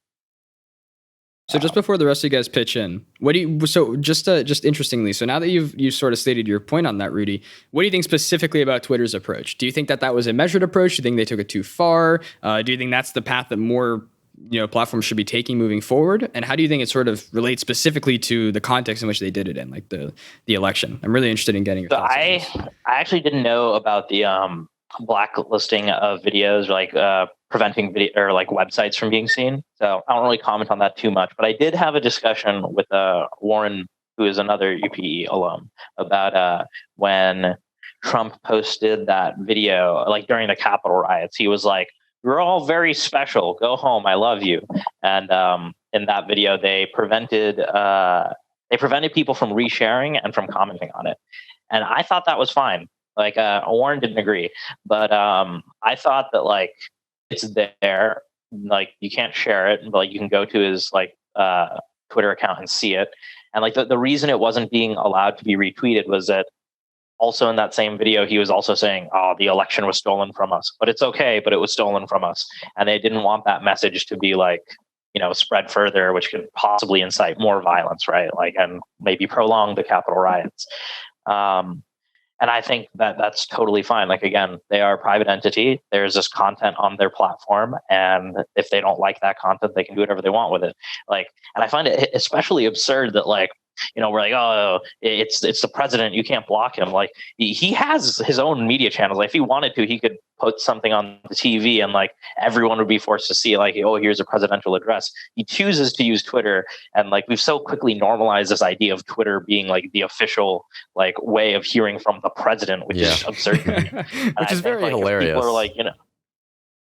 So just before the rest of you guys pitch in, just interestingly, so now that you sort of stated your point on that, Rudy, what do you think specifically about Twitter's approach? Do you think that was a measured approach? Do you think they took it too far? Do you think that's the path that more, you know, platforms should be taking moving forward? And how do you think it sort of relates specifically to the context in which they did it in, like the election? I'm really interested in getting your thoughts. I actually didn't know about the blacklisting of videos, like preventing video or like websites from being seen. So I don't really comment on that too much, but I did have a discussion with Warren, who is another UPE alum, about when Trump posted that video, like during the Capitol riots. He was like, "You're all very special. Go home. I love you." And in that video, they prevented people from resharing and from commenting on it. And I thought that was fine. Like Warren didn't agree, but I thought that like it's there, like you can't share it, but like you can go to his like Twitter account and see it. And like the reason it wasn't being allowed to be retweeted was that also in that same video he was also saying, "Oh, the election was stolen from us, but it's okay, but it was stolen from us," and they didn't want that message to be like, you know, spread further, which could possibly incite more violence, right? Like, and maybe prolong the Capitol riots. And I think that that's totally fine. Like, again, they are a private entity. There's this content on their platform. And if they don't like that content, they can do whatever they want with it. Like, and I find it especially absurd that like, you know, we're like, "Oh, it's the president. You can't block him." Like he has his own media channels. Like, if he wanted to, he could put something on the TV and like everyone would be forced to see like, "Oh, here's a presidential address." He chooses to use Twitter, and like we've so quickly normalized this idea of Twitter being like the official like way of hearing from the president, which is absurd. Which is very hilarious. People are like, you know,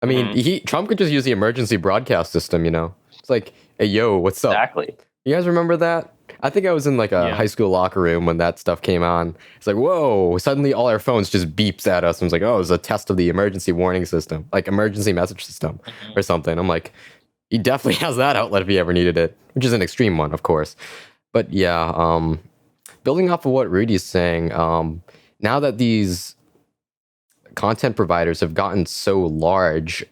I mean, Trump could just use the emergency broadcast system. You know, it's like, "Hey, yo, what's up?" Exactly. You guys remember that? I think I was in like a high school locker room when that stuff came on. It's like, whoa, suddenly all our phones just beeps at us. And it's like, oh, it's a test of the emergency warning system, like emergency message system or something. I'm like, he definitely has that outlet if he ever needed it, which is an extreme one, of course. But yeah, building off of what Rudy's saying, now that these content providers have gotten so large,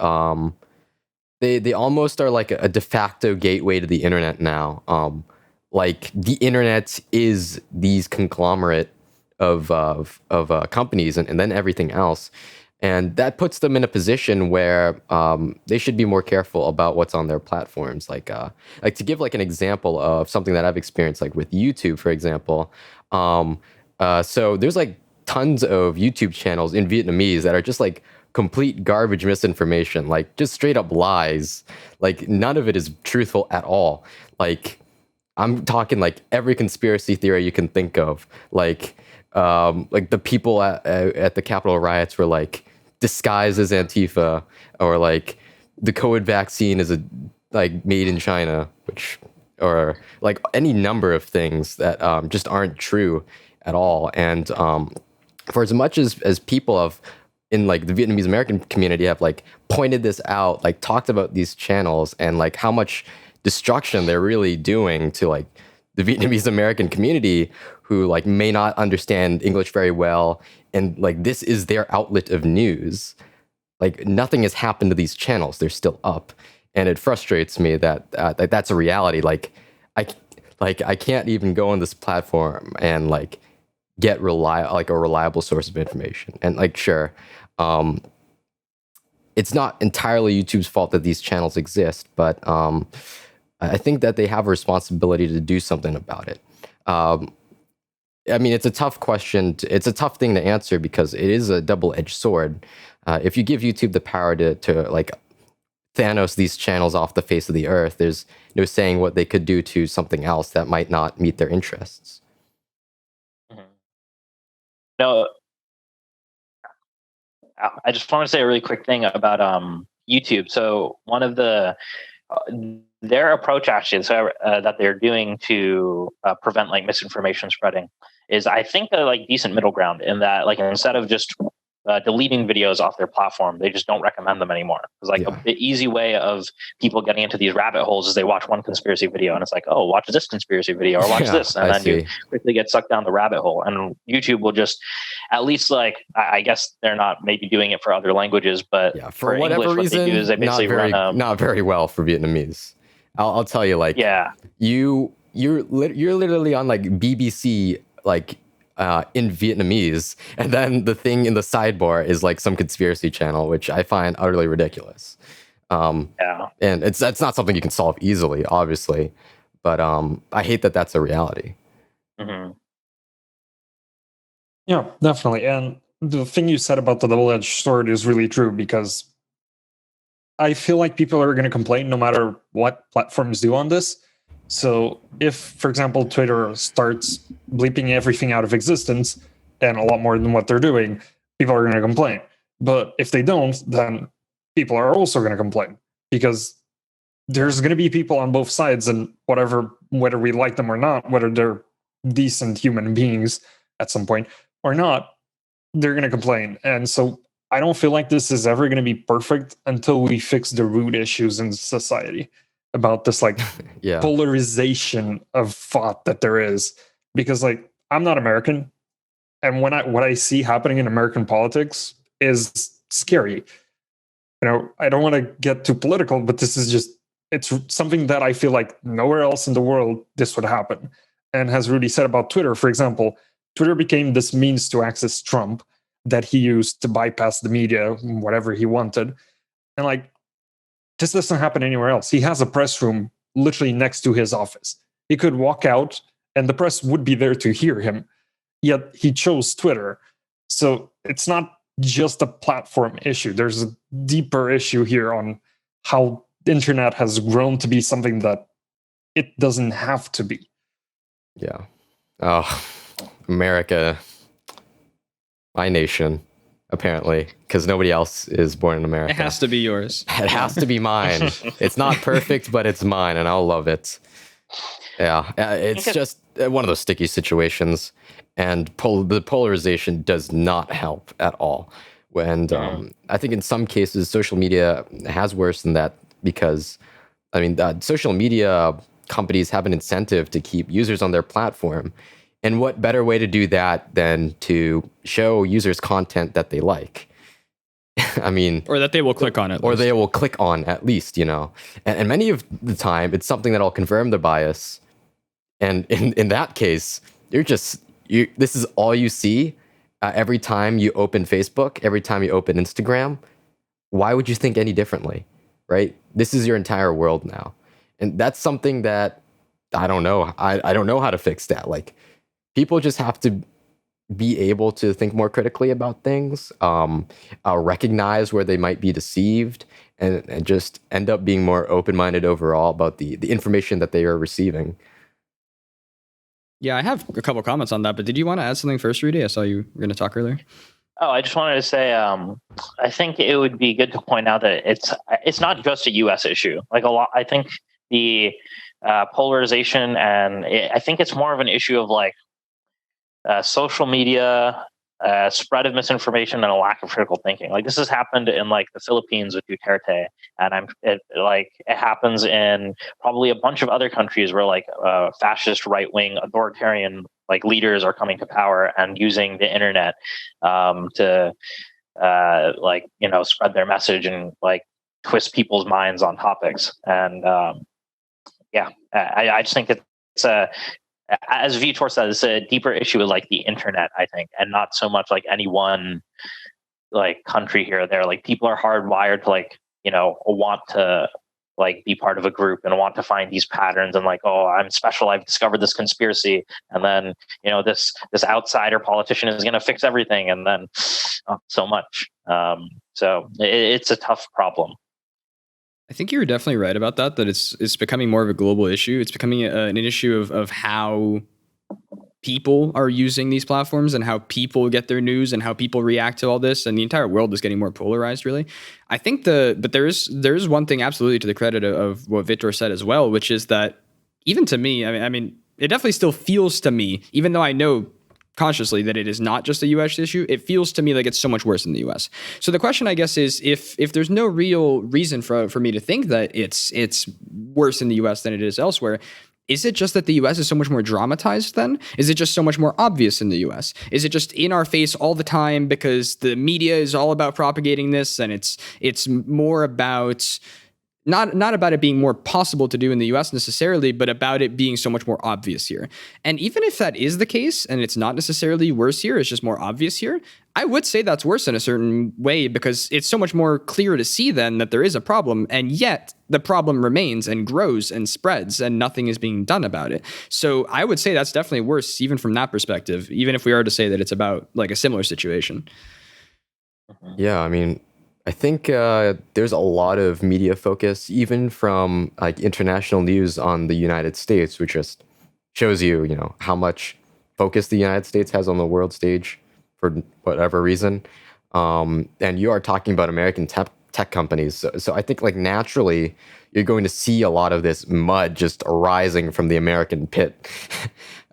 they almost are like a de facto gateway to the internet now. Like the internet is these conglomerate of companies and then everything else, and that puts them in a position where they should be more careful about what's on their platforms. Like to give like an example of something that I've experienced, like with YouTube, for example. So there's like tons of YouTube channels in Vietnamese that are just like complete garbage misinformation, like just straight up lies. Like none of it is truthful at all. Like I'm talking like every conspiracy theory you can think of. Like the people at the Capitol riots were like disguised as Antifa, or like the COVID vaccine is like made in China, or like any number of things that just aren't true at all. And for as much as people have in like the Vietnamese American community have like pointed this out, like talked about these channels and like how much destruction they're really doing to like the Vietnamese American community, who like may not understand English very well, and like this is their outlet of news. Like nothing has happened to these channels; they're still up, and it frustrates me that that's a reality. Like I can't even go on this platform and like get a reliable source of information. And like sure, it's not entirely YouTube's fault that these channels exist, but I think that they have a responsibility to do something about it. I mean, it's a tough question. It's a tough thing to answer because it is a double-edged sword. If you give YouTube the power to like Thanos these channels off the face of the earth, there's no saying what they could do to something else that might not meet their interests. No, I just want to say a really quick thing about YouTube. So one of their approach actually that they're doing to prevent like misinformation spreading is, I think, a like decent middle ground in that, like, instead of just deleting videos off their platform, they just don't recommend them anymore. It's like the easy way of people getting into these rabbit holes is they watch one conspiracy video and it's like, oh, watch this conspiracy video or watch this, and then you quickly get sucked down the rabbit hole. And YouTube will just, at least, like, I guess they're not maybe doing it for other languages, but for whatever English, reason, what they do is they basically not very well for Vietnamese. I'll tell you, like, you're literally on like BBC, like, in Vietnamese, and then the thing in the sidebar is like some conspiracy channel, which I find utterly ridiculous. And that's not something you can solve easily, obviously, but I hate that that's a reality. Mm-hmm. Yeah, definitely. And the thing you said about the double-edged sword is really true, because I feel like people are going to complain no matter what platforms do on this. So if, for example, Twitter starts bleeping everything out of existence, and a lot more than what they're doing, people are going to complain. But if they don't, then people are also going to complain, because there's going to be people on both sides, and whether we like them or not, whether they're decent human beings at some point or not, they're going to complain. And so I don't feel like this is ever going to be perfect until we fix the root issues in society about this, like, polarization of thought that there is. Because, like, I'm not American, and what I see happening in American politics is scary. You know, I don't want to get too political, but this is just, it's something that I feel like nowhere else in the world this would happen. And as Rudy said about Twitter, for example, Twitter became this means to access Trump that he used to bypass the media, whatever he wanted. And, like, this doesn't happen anywhere else. He has a press room literally next to his office. He could walk out and the press would be there to hear him. Yet he chose Twitter. So it's not just a platform issue. There's a deeper issue here on how the internet has grown to be something that it doesn't have to be. Yeah. Oh, America. My nation, apparently, because nobody else is born in America. It has to be yours. It has to be mine. It's not perfect, but it's mine, and I'll love it. Yeah, it's just one of those sticky situations, and the polarization does not help at all. And I think in some cases, social media has worse than that, because, I mean, social media companies have an incentive to keep users on their platform. And what better way to do that than to show users content that they like? I mean, or that they will click on it, or they will click on at least, you know. And many of the time, it's something that'll confirm the bias. And in that case, this is all you see every time you open Facebook, every time you open Instagram. Why would you think any differently, right? This is your entire world now, and that's something that I don't know. I don't know how to fix that. Like, people just have to be able to think more critically about things, recognize where they might be deceived, and just end up being more open-minded overall about the information that they are receiving. Yeah, I have a couple comments on that, but did you want to add something first, Rudy? I saw you were going to talk earlier. Oh, I just wanted to say, I think it would be good to point out that it's not just a U.S. issue. Like, I think the polarization, and I think it's more of an issue of, like, social media, spread of misinformation, and a lack of critical thinking. Like, this has happened in, like, the Philippines with Duterte, and it happens in probably a bunch of other countries where, like, fascist, right-wing, authoritarian, like, leaders are coming to power and using the internet to like, you know, spread their message and, like, twist people's minds on topics. And I just think it's as Vitor said, it's a deeper issue with, like, the internet, I think, and not so much like any one like country here or there. Like people are hardwired to like, want to like be part of a group and want to find these patterns and like, oh, I'm special. I've discovered this conspiracy. And then, this outsider politician is going to fix everything. And then so much. So it's a tough problem. I think you're definitely right about that it's becoming more of a global issue. It's becoming an issue of how people are using these platforms and how people get their news and how people react to all this, and the entire world is getting more polarized, really. I think but there is one thing absolutely to the credit of what Vitor said as well, which is that even to me, I mean, it definitely still feels to me, even though I know consciously that it is not just a US issue, it feels to me like it's so much worse in the US. So the question, I guess, is if there's no real reason for me to think that it's worse in the US than it is elsewhere, is it just that the US is so much more dramatized then? Is it just so much more obvious in the US? Is it just in our face all the time because the media is all about propagating this, and it's more about not about it being more possible to do in the US necessarily, but about it being so much more obvious here? And even if that is the case, and it's not necessarily worse here, it's just more obvious here, I would say that's worse in a certain way, because it's so much more clear to see then that there is a problem, and yet the problem remains and grows and spreads and nothing is being done about it. So I would say that's definitely worse, even from that perspective, even if we are to say that it's about like a similar situation. Yeah, I mean, I think there's a lot of media focus, even from like international news on the United States, which just shows you, how much focus the United States has on the world stage for whatever reason. And you are talking about American tech companies. So I think like naturally you're going to see a lot of this mud just arising from the American pit.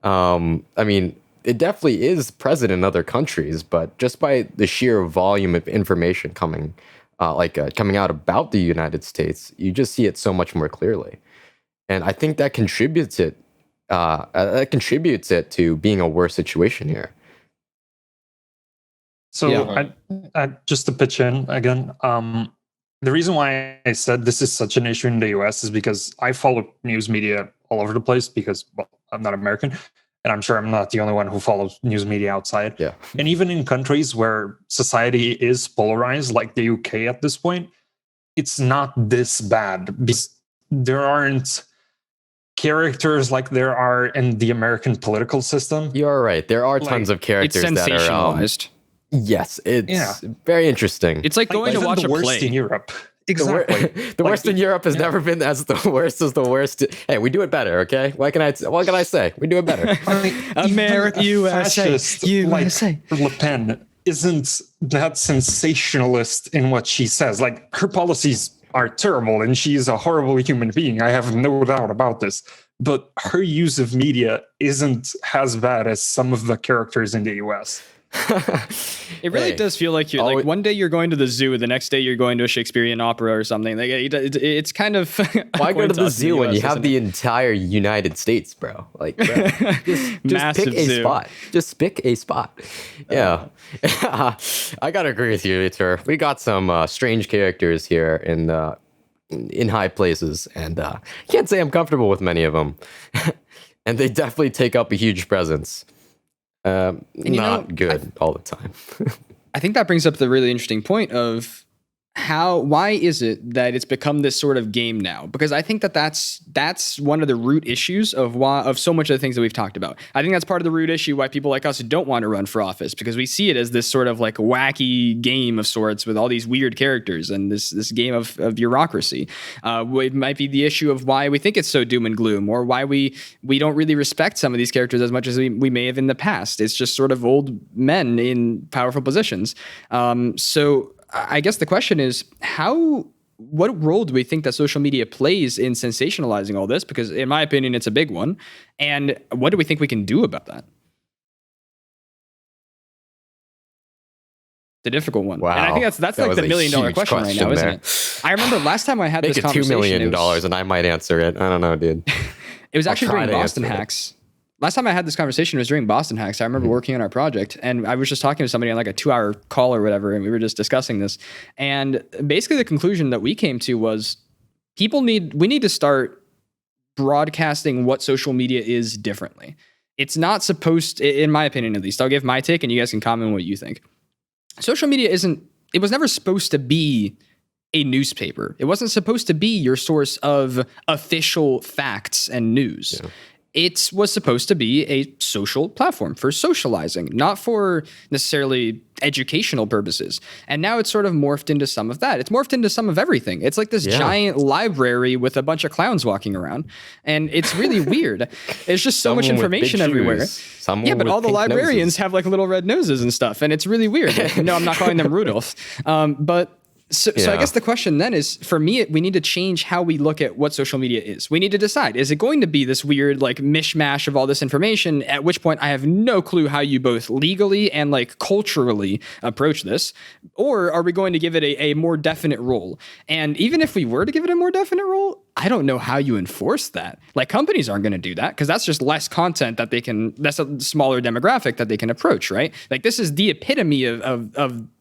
I mean, it definitely is present in other countries, but just by the sheer volume of information coming out about the United States, you just see it so much more clearly. And I think that contributes it to being a worse situation here. So Yeah. I just to pitch in again, the reason why I said this is such an issue in the US is because I follow news media all over the place because, well, I'm not American, and I'm sure I'm not the only one who follows news media outside. Yeah. And even in countries where society is polarized, like the UK at this point, it's not this bad because there aren't characters like there are in the American political system. You are right. There are tons of characters It's that are sensationalized. yes, it's very interesting. It's like going to watch the a worst play in Europe. Exactly. The worst in Europe has never been as the worst as the worst. Hey, we do it better, okay? What can I say? We do it better. I mean, America, USA, like Le Pen isn't that sensationalist in what she says. Like, her policies are terrible and she is a horrible human being. I have no doubt about this. But her use of media isn't as bad as some of the characters in the US. It really does feel like you're like one day you're going to the zoo, the next day you're going to a Shakespearean opera or something. Like it's kind of why go to the zoo when you have the entire United States, bro? Like, bro, just pick a zoo. spot. Just pick a spot. Yeah, I gotta agree with you, Vitor. We got some strange characters here in high places, and can't say I'm comfortable with many of them. And they definitely take up a huge presence. Not good all the time. I think that brings up the really interesting point of why is it that it's become this sort of game now? Because I think that's one of the root issues of so much of the things that we've talked about. I think that's part of the root issue why people like us don't want to run for office, because we see it as this sort of like wacky game of sorts with all these weird characters and this game of bureaucracy. It might be the issue of why we think it's so doom and gloom, or why we don't really respect some of these characters as much as we may have in the past. It's just sort of old men in powerful positions. So I guess the question is, what role do we think that social media plays in sensationalizing all this? Because in my opinion, it's a big one. And what do we think we can do about that? The difficult one. Wow. And I think that's like the $1 million question right now, isn't it? I remember last time I had this conversation. Make it $2 million and I might answer it. I don't know, dude. It was actually during Boston Hacks. Last time I had this conversation was during Boston Hacks. I remember working on our project, and I was just talking to somebody on like a 2-hour call or whatever, and we were just discussing this. And basically the conclusion that we came to was we need to start broadcasting what social media is differently. It's not supposed to, in my opinion at least, I'll give my take and you guys can comment on what you think. social media it was never supposed to be a newspaper. It wasn't supposed to be your source of official facts and news. Yeah. It was supposed to be a social platform for socializing, not for necessarily educational purposes. And now it's sort of morphed into some of that. It's morphed into some of everything. It's like this giant library with a bunch of clowns walking around. And it's really weird. It's just so much information everywhere. Yeah, but all the librarians have like little red noses and stuff. And it's really weird. No, I'm not calling them Rudolph. So I guess the question then is, for me, we need to change how we look at what social media is. We need to decide, is it going to be this weird like mishmash of all this information, at which point I have no clue how you both legally and like culturally approach this, or are we going to give it a more definite role? And even if we were to give it a more definite role, I don't know how you enforce that. Like companies aren't going to do that because that's just less content that that's a smaller demographic that they can approach, right? Like this is the epitome of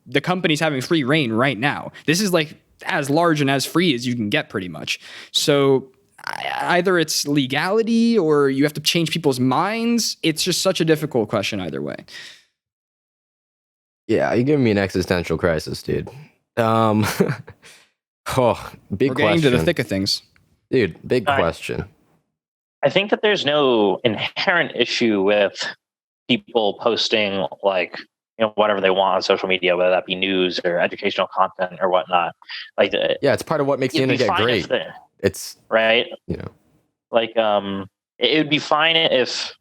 the companies having free reign right now. This is like as large and as free as you can get pretty much. So either it's legality or you have to change people's minds. It's just such a difficult question either way. Yeah, you're giving me an existential crisis, dude. Big We're getting question. to the thick of things. Dude, big question. I think that there's no inherent issue with people posting like, whatever they want on social media, whether that be news or educational content or whatnot. Like, it's part of what makes the internet great. It's right. Like, it would be fine if,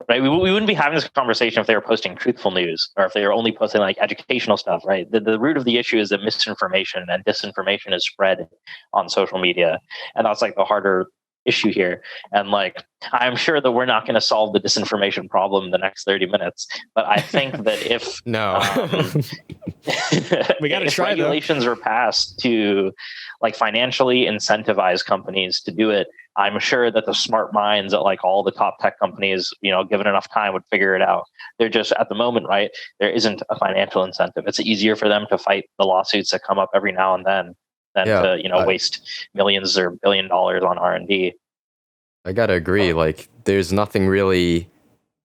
right, we wouldn't be having this conversation if they were posting truthful news or if they were only posting like educational stuff, right? The root of the issue is that misinformation and disinformation is spread on social media, and that's like the harder issue here. And like, I'm sure that we're not going to solve the disinformation problem in the next 30 minutes, but I think that if we got to try regulations were passed to like financially incentivize companies to do it, I'm sure that the smart minds at like all the top tech companies, given enough time, would figure it out. They're just at the moment, right? There isn't a financial incentive. It's easier for them to fight the lawsuits that come up every now and then than to waste millions or $1 billion on R&D. I gotta agree. Like, there's nothing really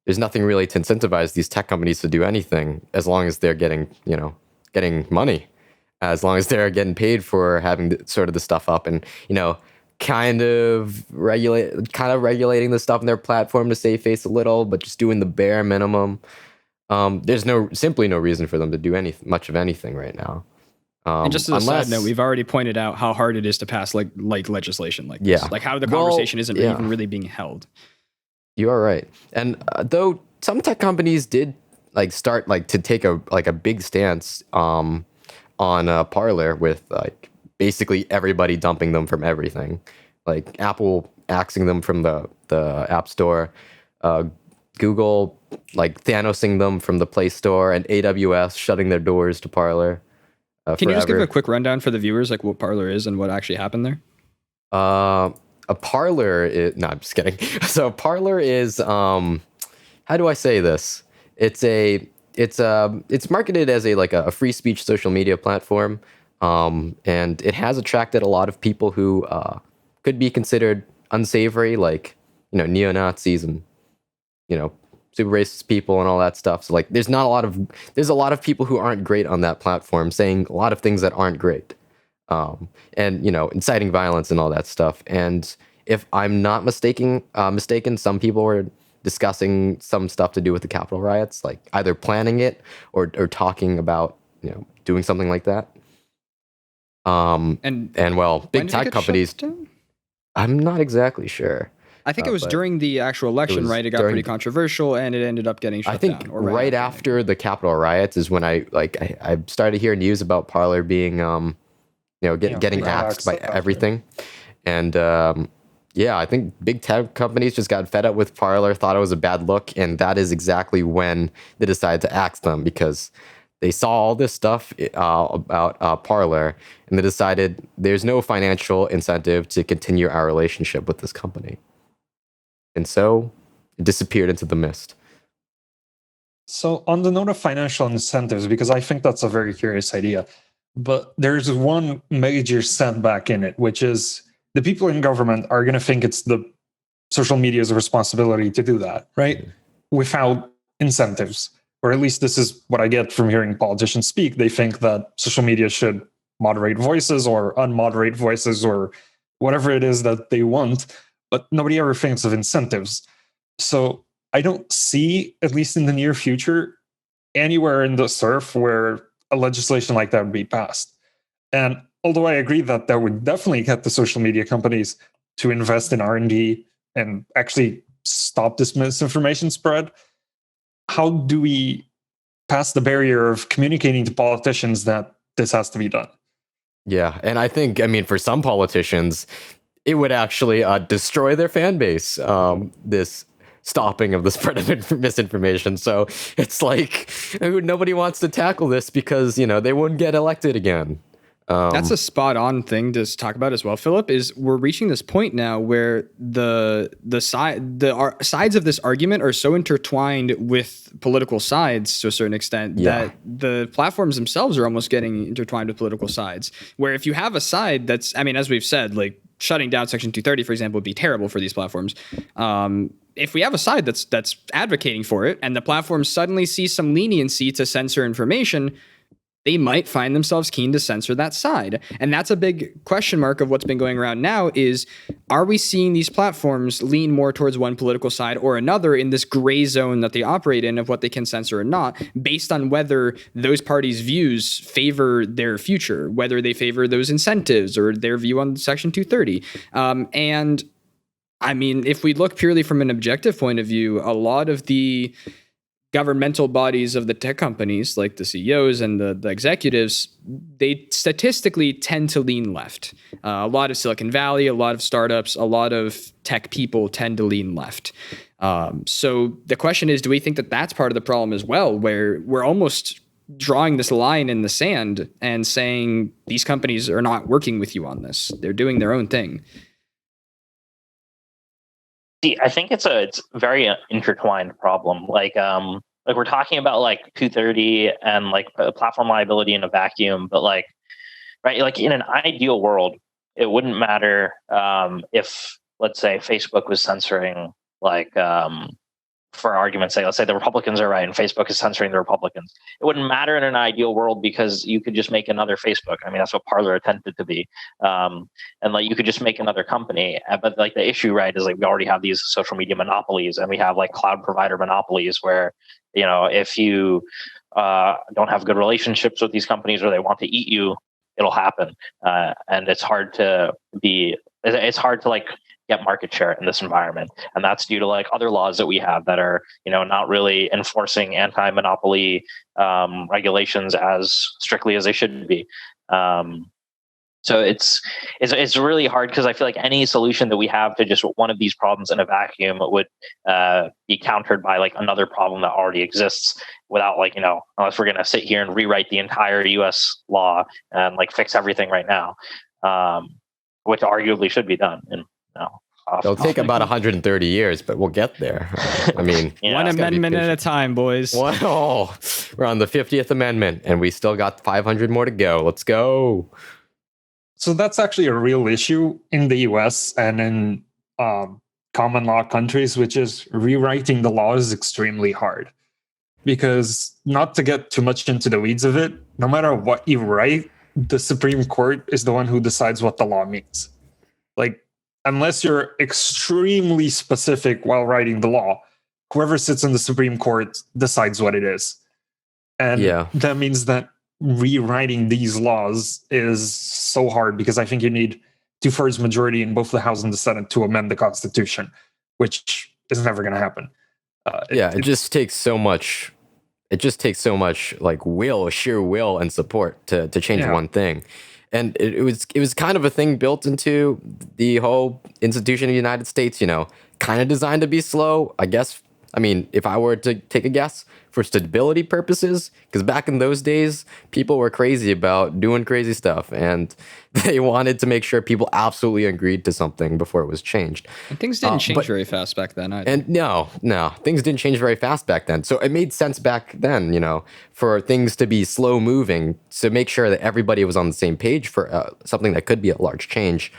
to incentivize these tech companies to do anything as long as they're getting money, as long as they're getting paid for having sort of the stuff up and kind of regulating the stuff in their platform to save face a little, but just doing the bare minimum. There's simply no reason for them to do much of anything right now. And just as a side note, we've already pointed out how hard it is to pass like legislation like this. Like how the conversation isn't even really being held. You are right. And though some tech companies did like start like to take a big stance on Parler with like basically everybody dumping them from everything, like Apple axing them from the App Store, Google like Thanosing them from the Play Store, and AWS shutting their doors to Parler. Can you just give a quick rundown for the viewers, like what Parler is and what actually happened there? A Parler is, no, I'm just kidding. So Parler is, how do I say this? It's marketed as a free speech social media platform. And it has attracted a lot of people who, could be considered unsavory, like, neo-Nazis and, super racist people and all that stuff. So like, there's a lot of people who aren't great on that platform saying a lot of things that aren't great. And, inciting violence and all that stuff. And if I'm not mistaken, some people were discussing some stuff to do with the Capitol riots, like either planning it or talking about, doing something like that. And big tech companies, I'm not exactly sure. I think it was during the actual election, right? It got pretty controversial, and it ended up getting shut down. I think right after the Capitol riots is when I started to hear news about Parler being, getting axed by everything, and I think big tech companies just got fed up with Parler, thought it was a bad look, and that is exactly when they decided to axe them because they saw all this stuff about Parler, and they decided there's no financial incentive to continue our relationship with this company. And so it disappeared into the mist. So on the note of financial incentives, because I think that's a very curious idea, but there's one major setback in it, which is the people in government are going to think it's the social media's responsibility to do that, right? Without incentives. or at least this is what I get from hearing politicians speak. They think that social media should moderate voices or unmoderate voices or whatever it is that they want, but nobody ever thinks of incentives. So I don't see, at least in the near future, anywhere in the SURF where a legislation like that would be passed. And although I agree that that would definitely get the social media companies to invest in R&D and actually stop this misinformation spread, how do we pass the barrier of communicating to politicians that this has to be done? Yeah, and I think, I mean, for some politicians, it would actually destroy their fan base, this stopping of the spread of misinformation. So it's like nobody wants to tackle this because, they wouldn't get elected again. That's a spot on thing to talk about as well, Phillip, is we're reaching this point now where the sides of this argument are so intertwined with political sides to a certain extent that the platforms themselves are almost getting intertwined with political sides, where if you have a side that's, I mean, as we've said, like shutting down Section 230, for example, would be terrible for these platforms. If we have a side that's advocating for it and the platforms suddenly see some leniency to censor information, they might find themselves keen to censor that side. And that's a big question mark of what's been going around now is, are we seeing these platforms lean more towards one political side or another in this gray zone that they operate in of what they can censor or not, based on whether those parties' views favor their future, whether they favor those incentives or their view on Section 230. And I mean, if we look purely from an objective point of view, a lot of the governmental bodies of the tech companies, like the CEOs and the executives, they statistically tend to lean left. A lot of Silicon Valley, a lot of startups, a lot of tech people tend to lean left. So the question is, do we think that that's part of the problem as well, where we're almost drawing this line in the sand and saying these companies are not working with you on this. They're doing their own thing. See, I think it's a very intertwined problem. Like we're talking about like 230 and like platform liability in a vacuum, but like, right, like in an ideal world, it wouldn't matter if, let's say, Facebook was censoring, like, for argument's sake, let's say the Republicans are right and Facebook is censoring the Republicans. It wouldn't matter in an ideal world because you could just make another Facebook. I mean, that's what Parler attempted to be. And like you could just make another company. But like the issue, right, is like we already have these social media monopolies and we have like cloud provider monopolies where, if you don't have good relationships with these companies or they want to eat you, it'll happen. And it's hard to like get market share in this environment. And that's due to like other laws that we have that are, not really enforcing anti-monopoly regulations as strictly as they should be. So it's really hard because I feel like any solution that we have to just one of these problems in a vacuum would be countered by like another problem that already exists without like, unless we're going to sit here and rewrite the entire US law and like fix everything right now, which arguably should be done. And it'll take about 130 years, but we'll get there. I mean, one amendment at a time, boys. We're on the 50th Amendment, and we still got 500 more to go. Let's go. So that's actually a real issue in the US and in common law countries, which is rewriting the law is extremely hard. Because not to get too much into the weeds of it, no matter what you write, the Supreme Court is the one who decides what the law means. Like, unless you're extremely specific while writing the law, whoever sits in the Supreme Court decides what it is. And that means that rewriting these laws is so hard because I think you need 2/3 majority in both the House and the Senate to amend the Constitution, which is never going to happen. It just takes so much. It just takes so much like sheer will and support to change one thing. And it was kind of a thing built into the whole institution of the United States, kind of designed to be slow, I guess. I mean, if I were to take a guess, for stability purposes, because back in those days, people were crazy about doing crazy stuff, and they wanted to make sure people absolutely agreed to something before it was changed. And things didn't change very fast back then either. And no, things didn't change very fast back then. So it made sense back then, for things to be slow moving, to make sure that everybody was on the same page for something that could be a large change.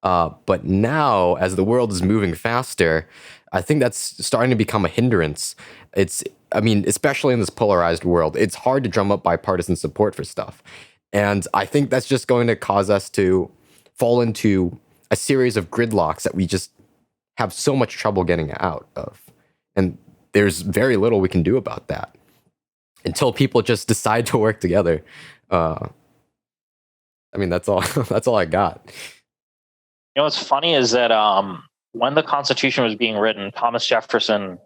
But now, as the world is moving faster, I think that's starting to become a hindrance. Especially in this polarized world, it's hard to drum up bipartisan support for stuff. And I think that's just going to cause us to fall into a series of gridlocks that we just have so much trouble getting out of. And there's very little we can do about that until people just decide to work together. That's all. That's all I got. What's funny is that when the Constitution was being written, Thomas Jefferson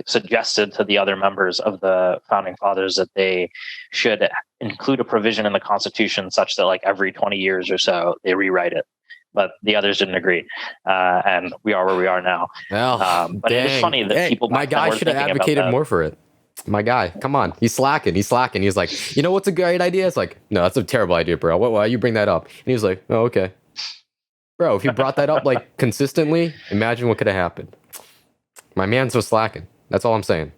suggested to the other members of the founding fathers that they should include a provision in the Constitution such that like every 20 years or so they rewrite it. But the others didn't agree, and we are where we are now. Well, but it is funny that people. My guy should have advocated more for it. My guy, come on, he's slacking. He's like, what's a great idea? It's like, no, that's a terrible idea, bro. Why you bring that up? And he was like, oh, okay, bro. If you brought that up like consistently, imagine what could have happened. My man's so slacking. That's all I'm saying.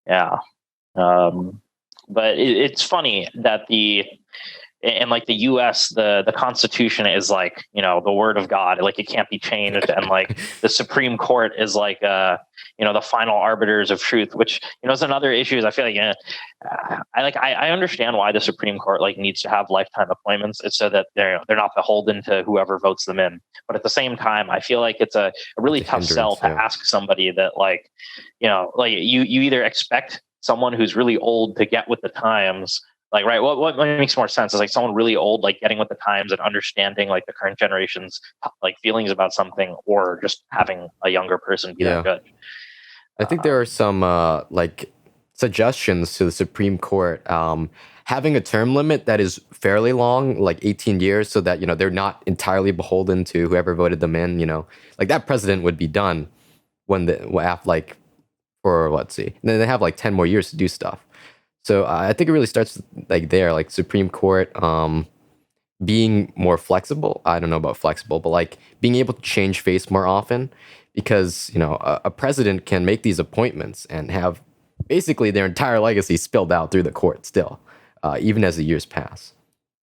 Yeah, but it's funny that in like the U.S., the Constitution is like, the word of God, like it can't be changed, and like the Supreme Court is like the final arbiters of truth, which is another issue. Is I feel like I understand why the Supreme Court like needs to have lifetime appointments. It's so that they're not beholden to whoever votes them in. But at the same time, I feel like it's a really tough sell to ask somebody that you either expect someone who's really old to get with the times. Like, right, what makes more sense is like someone really old, like getting with the times and understanding like the current generation's like feelings about something, or just having a younger person be that good. I think there are some suggestions to the Supreme Court having a term limit that is fairly long, like 18 years, so that they're not entirely beholden to whoever voted them in. Like that president would be done and then they have like 10 more years to do stuff. So I think it really starts like there, like Supreme Court being more flexible. I don't know about flexible, but like being able to change face more often, because a president can make these appointments and have basically their entire legacy spilled out through the court still, even as the years pass.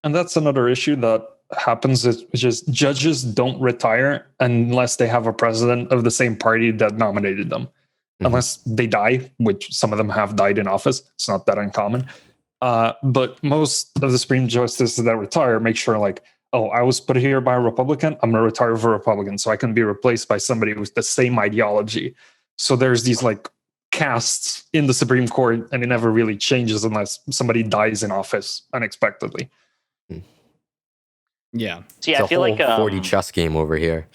And that's another issue that happens, is just judges don't retire unless they have a president of the same party that nominated them. Unless they die, which some of them have died in office. It's not that uncommon. But most of the Supreme Justices that retire make sure like, oh, I was put here by a Republican, I'm going to retire for a Republican so I can be replaced by somebody with the same ideology. So there's these like castes in the Supreme Court, and it never really changes unless somebody dies in office unexpectedly. Yeah. See, I feel like 40 chess game over here.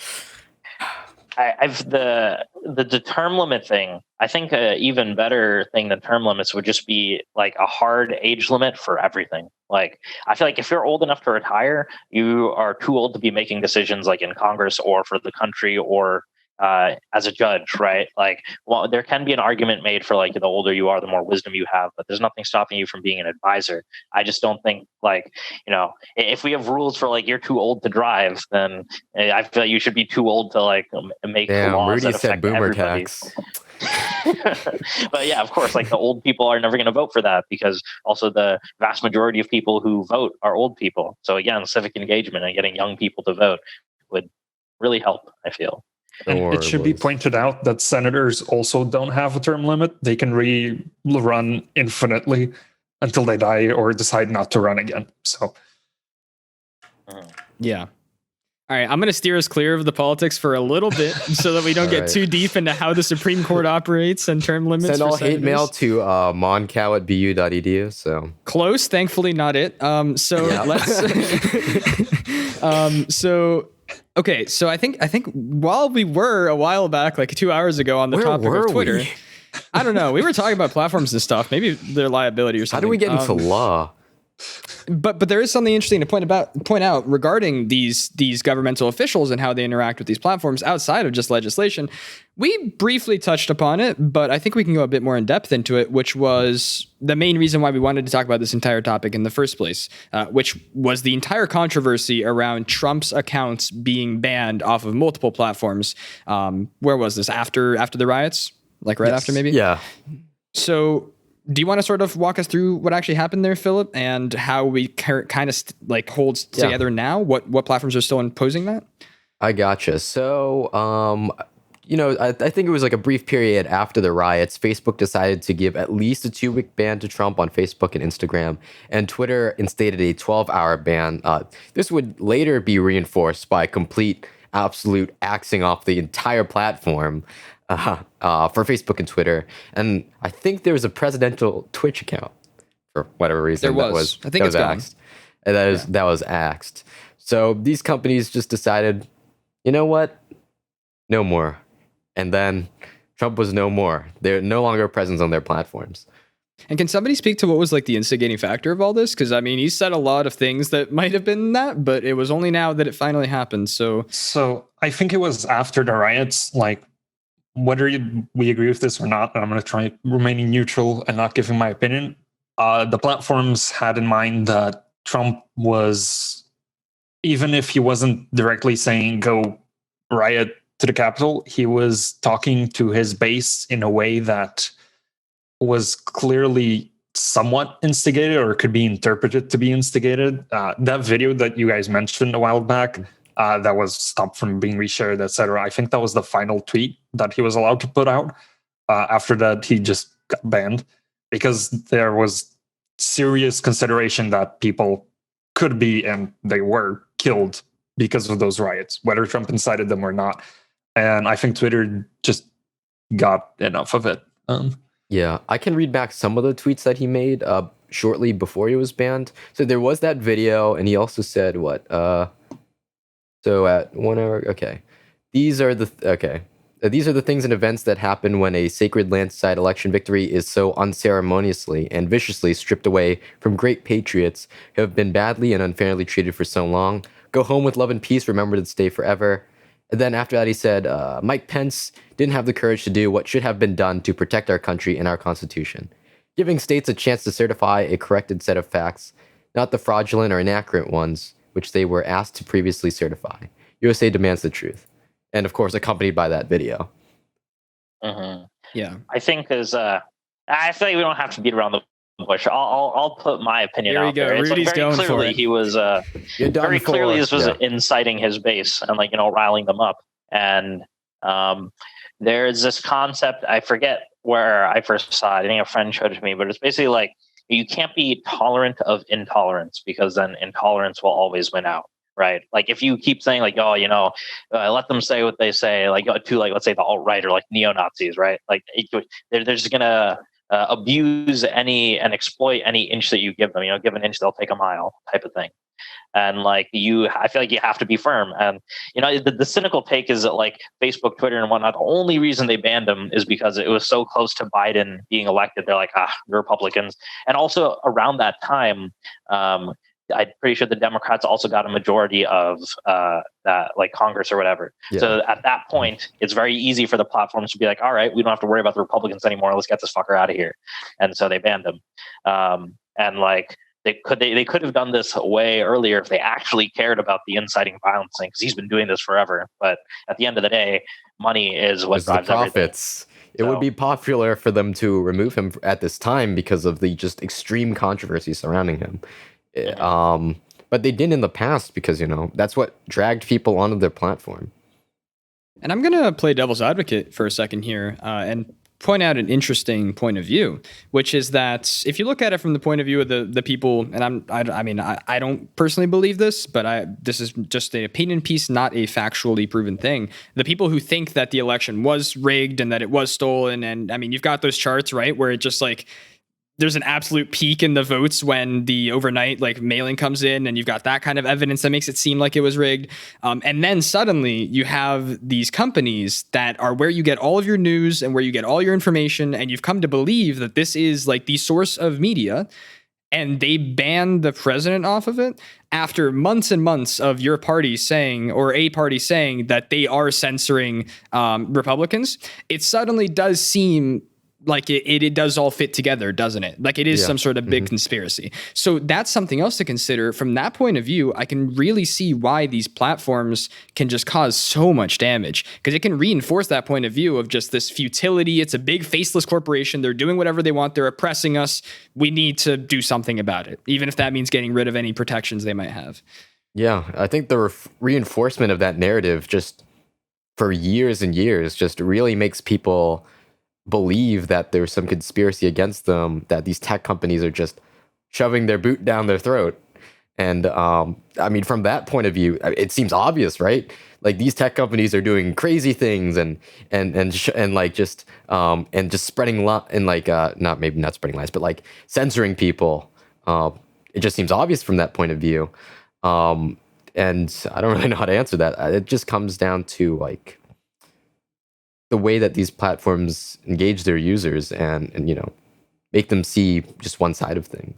I've the term limit thing. I think an even better thing than term limits would just be like a hard age limit for everything. Like, I feel like if you're old enough to retire, you are too old to be making decisions like in Congress or for the country or as a judge, right? Like, well, there can be an argument made for like the older you are, the more wisdom you have, but there's nothing stopping you from being an advisor. I just don't think like, if we have rules for like you're too old to drive, then I feel like you should be too old to like make laws Rudy that affect said boomer everybody. tax. But yeah, of course, like the old people are never going to vote for that, because also the vast majority of people who vote are old people. So again, civic engagement and getting young people to vote would really help, I feel. And it should be pointed out that senators also don't have a term limit. They can run infinitely until they die or decide not to run again. So, yeah. All right, I'm going to steer us clear of the politics for a little bit so that we don't get too deep into how the Supreme Court operates and term limits. Send all hate mail to moncau@bu.edu. So close, thankfully not it. Let's. Okay, so I think while we were a while back, like 2 hours ago, on the topic of Twitter, I don't know, we were talking about platforms and stuff. Maybe their liability or something. How do we get into law? But there is something interesting to point out regarding these governmental officials and how they interact with these platforms outside of just legislation. We briefly touched upon it, but I think we can go a bit more in depth into it, which was the main reason why we wanted to talk about this entire topic in the first place, which was the entire controversy around Trump's accounts being banned off of multiple platforms. Where was this? After the riots? Like right after, maybe? Yeah. So do you want to sort of walk us through what actually happened there, Phillip, and how we kind of holds together now? What platforms are still imposing that? I gotcha. So, I think it was like a brief period after the riots. Facebook decided to give at least a 2-week ban to Trump on Facebook and Instagram, and Twitter instated a 12-hour ban. This would later be reinforced by complete, absolute axing off the entire platform for Facebook and Twitter. And I think there was a presidential Twitch account for whatever reason. There was. I think it's gone. axed. And that was axed. So these companies just decided, you know what? No more. And then Trump was no more. They're no longer a presence on their platforms. And can somebody speak to what was like the instigating factor of all this? Because I mean, he said a lot of things that might have been that, but it was only now that it finally happened. So I think it was after the riots, like whether we agree with this or not, and I'm going to try remaining neutral and not giving my opinion. The platforms had in mind that Trump was, even if he wasn't directly saying go riot to the Capitol, he was talking to his base in a way that was clearly somewhat instigated or could be interpreted to be instigated. That video that you guys mentioned a while back, that was stopped from being reshared, etc. I think that was the final tweet that he was allowed to put out. After that, he just got banned because there was serious consideration that people could be, and they were, killed because of those riots, whether Trump incited them or not. And I think Twitter just got enough of it. Yeah, I can read back some of the tweets that he made shortly before he was banned. So there was that video, and he also said what? So at 1 hour, okay. These are the things and events that happen when a sacred landslide election victory is so unceremoniously and viciously stripped away from great patriots who have been badly and unfairly treated for so long. Go home with love and peace, remember this day forever. And then after that, he said, Mike Pence didn't have the courage to do what should have been done to protect our country and our Constitution, giving states a chance to certify a corrected set of facts, not the fraudulent or inaccurate ones, which they were asked to previously certify. USA demands the truth. And of course, accompanied by that video. Mm-hmm. yeah, I think I feel like we don't have to beat around the bush. I'll put my opinion Here we out go. there. It's Rudy's like very going for clearly it. he was You're done very for. clearly this was Yeah. inciting his base and riling them up. And there's this concept, I forget where I first saw it. I think a friend showed it to me, but it's basically like you can't be tolerant of intolerance because then intolerance will always win out. Right. Like if you keep saying let them say what they say, let's say the alt-right or like neo-Nazis, right? Like they're just going to abuse any and exploit any inch that you give them, give an inch, they'll take a mile type of thing. And I feel like you have to be firm. And, the cynical take is that Facebook, Twitter and whatnot, the only reason they banned them is because it was so close to Biden being elected. They're like, Republicans. And also around that time, I'm pretty sure the Democrats also got a majority of that, Congress or whatever. Yeah. So at that point, it's very easy for the platforms to be like, all right, we don't have to worry about the Republicans anymore. Let's get this fucker out of here. And so they banned him. They could have done this way earlier if they actually cared about the inciting violence thing, because he's been doing this forever. But at the end of the day, money is what drives the profits. Everything. It would be popular for them to remove him at this time because of the just extreme controversy surrounding him. But they didn't in the past because, that's what dragged people onto their platform. And I'm going to play devil's advocate for a second here and point out an interesting point of view, which is that if you look at it from the point of view of the people, and I don't personally believe this, but this is just an opinion piece, not a factually proven thing. The people who think that the election was rigged and that it was stolen, and you've got those charts, right, where it just there's an absolute peak in the votes when the overnight mailing comes in, and you've got that kind of evidence that makes it seem like it was rigged. And then suddenly you have these companies that are where you get all of your news and where you get all your information, and you've come to believe that this is the source of media, and they ban the president off of it after months and months of your party saying, or a party saying, that they are censoring Republicans. It suddenly does seem like it does all fit together, doesn't it? Like it is some sort of big conspiracy. So that's something else to consider. From that point of view, I can really see why these platforms can just cause so much damage, because it can reinforce that point of view of just this futility. It's a big faceless corporation. They're doing whatever they want. They're oppressing us. We need to do something about it, even if that means getting rid of any protections they might have. Yeah, I think the reinforcement of that narrative just for years and years just really makes people believe that there's some conspiracy against them, that these tech companies are just shoving their boot down their throat. And I mean, from that point of view, it seems obvious, right? Like these tech companies are doing crazy things and like just and just spreading and like not maybe not spreading lies, but like censoring people. It just seems obvious from that point of view. Um, and I don't really know how to answer that. It just comes down to like the way that these platforms engage their users and you know make them see just one side of things.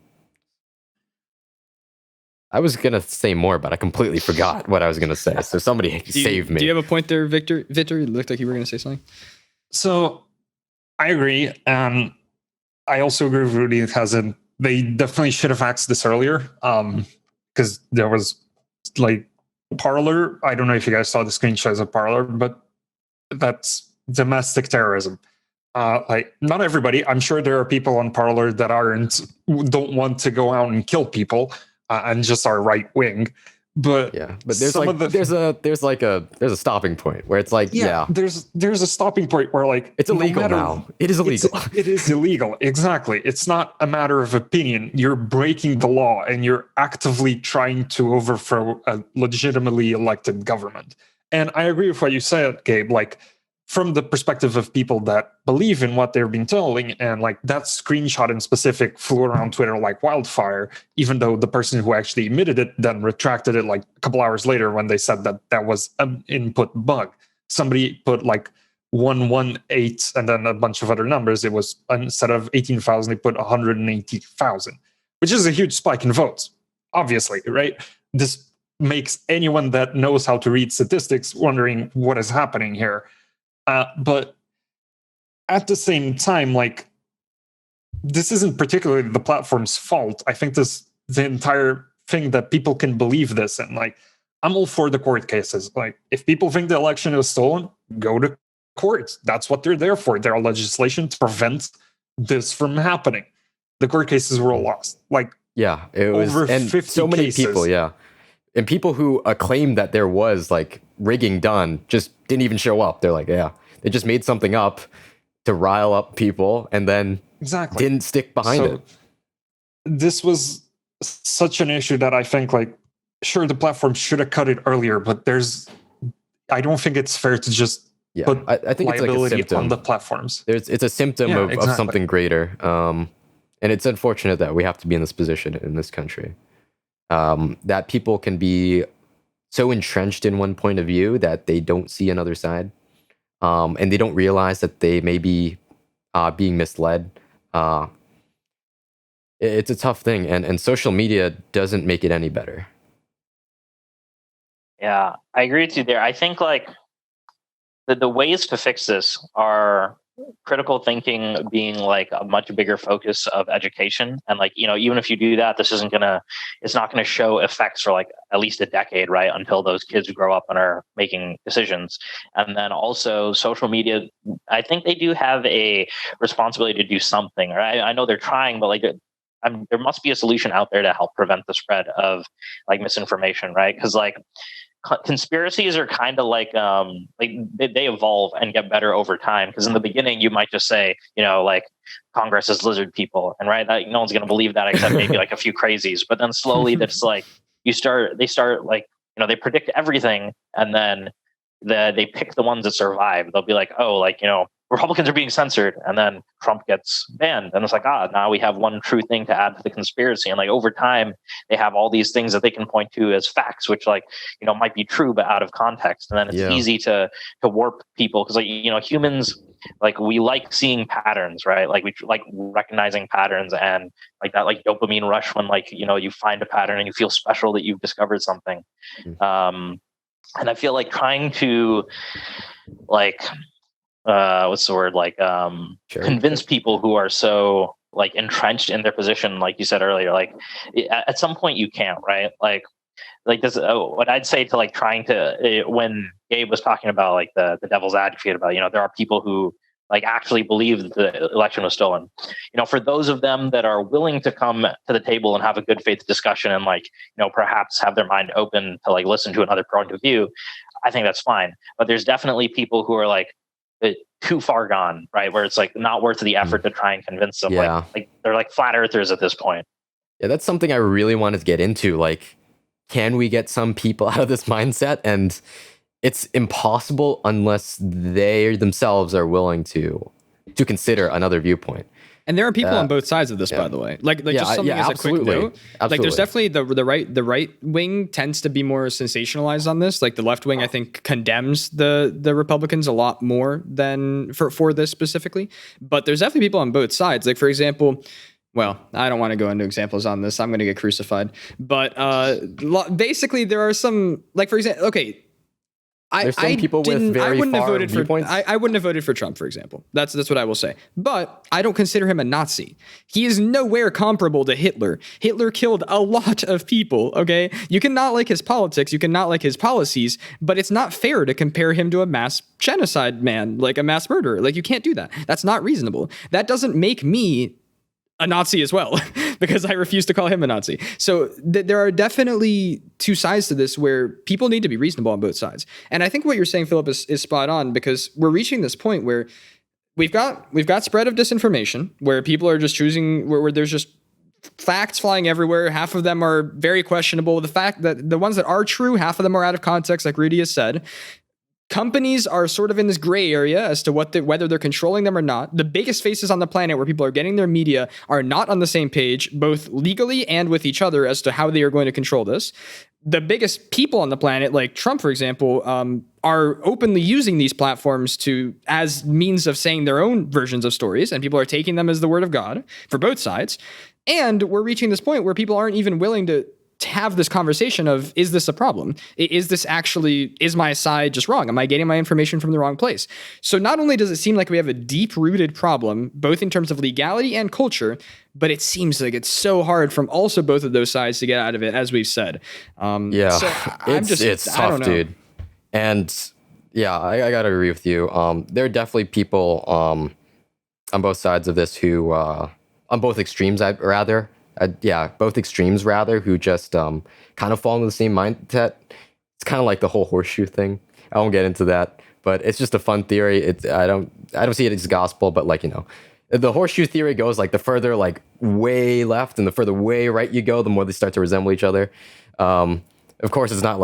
I was gonna say more, but I completely forgot what I was gonna say. So somebody save me. Do you have a point there, Victor? Victor, it looked like you were gonna say something. So I agree. I also agree with Rudy. They definitely should have axed this earlier. Because there was like Parler. I don't know if you guys saw the screenshots of Parler, but that's domestic terrorism. Like not everybody. I'm sure there are people on Parler that don't want to go out and kill people and just are right wing. But yeah, but there's like there's a stopping point where it's like there's a stopping point where like it's illegal now. It is illegal. It is illegal. Exactly. It's not a matter of opinion. You're breaking the law and you're actively trying to overthrow a legitimately elected government. And I agree with what you said, Gabe. Like from the perspective of people that believe in what they're being telling, and like that screenshot in specific flew around Twitter like wildfire, even though the person who actually emitted it then retracted it like a couple hours later when they said that that was an input bug. Somebody put like 118 and then a bunch of other numbers. It was instead of 18,000, they put 180,000, which is a huge spike in votes, obviously, right? This makes anyone that knows how to read statistics wondering what is happening here. But at the same time, like, this isn't particularly the platform's fault. I think the entire thing that people can believe this, and like, I'm all for the court cases. Like, if people think the election was stolen, go to court. That's what they're there for. There are legislation to prevent this from happening. The court cases were all lost. Like, yeah, it was over and 50 so many cases. people, yeah. And people who claimed that there was like rigging done just didn't even show up. They're like, yeah, they just made something up to rile up people and then didn't stick behind it. This was such an issue that I think, like, sure, the platform should have cut it earlier, but I don't think it's fair to just put I think it's like a symptom on the platforms. It's a symptom of something greater. And it's unfortunate that we have to be in this position in this country. That people can be so entrenched in one point of view that they don't see another side, and they don't realize that they may be being misled. It's a tough thing, and social media doesn't make it any better. Yeah, I agree with you there. I think like the ways to fix this are critical thinking being like a much bigger focus of education. And like, you know, even if you do that, it's not going to show effects for like at least a decade, right? Until those kids grow up and are making decisions. And then also social media, I think they do have a responsibility to do something, right? I know they're trying, but like there must be a solution out there to help prevent the spread of like misinformation, right? Because like conspiracies are kind of like they evolve and get better over time, because in the beginning you might just say, you know, like Congress is lizard people, and right, that no one's going to believe that except maybe like a few crazies. But then slowly that's like they start like, you know, they predict everything, and then they pick the ones that survive. They'll be like, oh, like, you know, Republicans are being censored, and then Trump gets banned. And it's like, now we have one true thing to add to the conspiracy. And like over time, they have all these things that they can point to as facts, which like, you know, might be true, but out of context. And then it's easy to warp people. Cause like, you know, humans, like we like seeing patterns, right? Like we like recognizing patterns, and like that, like dopamine rush when like, you know, you find a pattern and you feel special that you've discovered something. And I feel like trying to like, what's the word, like convince people who are so like entrenched in their position, like you said earlier, like at some point you can't, right? Like this what I'd say to like trying to when Gabe was talking about like the devil's advocate about, you know, there are people who like actually believe that the election was stolen. For those of them that are willing to come to the table and have a good faith discussion and perhaps have their mind open to listen to another point of view, I think that's fine. But there's definitely people who are too far gone, right? Where it's not worth the effort to try and convince them. Yeah. They're flat earthers at this point. Yeah, that's something I really wanted to get into. Can we get some people out of this mindset? And it's impossible unless they themselves are willing to consider another viewpoint. And there are people on both sides of this, by the way. Just something as a quick note. There's definitely the right wing tends to be more sensationalized on this. The left wing, I think, condemns the Republicans a lot more than for this specifically. But there's definitely people on both sides. For example, well, I don't want to go into examples on this. I'm going to get crucified. But basically, there are some, for example, okay. There's some people with very far viewpoints. I wouldn't have voted for Trump, for example. That's what I will say. But I don't consider him a Nazi. He is nowhere comparable to Hitler. Hitler killed a lot of people, okay? You can not like his politics, you can not like his policies, but it's not fair to compare him to a mass genocide man, a mass murderer. You can't do that. That's not reasonable. That doesn't make me a Nazi as well, because I refuse to call him a Nazi. So there are definitely two sides to this where people need to be reasonable on both sides. And I think what you're saying, Phillip, is spot on, because we're reaching this point where we've got spread of disinformation, where people are just choosing, where there's just facts flying everywhere. Half of them are very questionable. The fact that the ones that are true, half of them are out of context, like Rudy has said. Companies are sort of in this gray area as to whether they're controlling them or not. The biggest faces on the planet where people are getting their media are not on the same page, both legally and with each other, as to how they are going to control this. The biggest people on the planet, like Trump, for example, are openly using these platforms as means of saying their own versions of stories, and people are taking them as the word of God for both sides. And we're reaching this point where people aren't even willing to have this conversation of, is this a problem? Is my side just wrong? Am I getting my information from the wrong place? So not only does it seem like we have a deep-rooted problem, both in terms of legality and culture, but it seems like it's so hard from also both of those sides to get out of it, as we've said. So it's tough, dude. And yeah, I gotta agree with you. There are definitely people on both sides of this who, on both extremes, both extremes who just kind of fall into the same mindset. It's kind of like the whole horseshoe thing. I won't get into that, but it's just a fun theory. I don't see it as gospel, but the horseshoe theory goes the further way left and the further way right you go, the more they start to resemble each other. Of course, it's not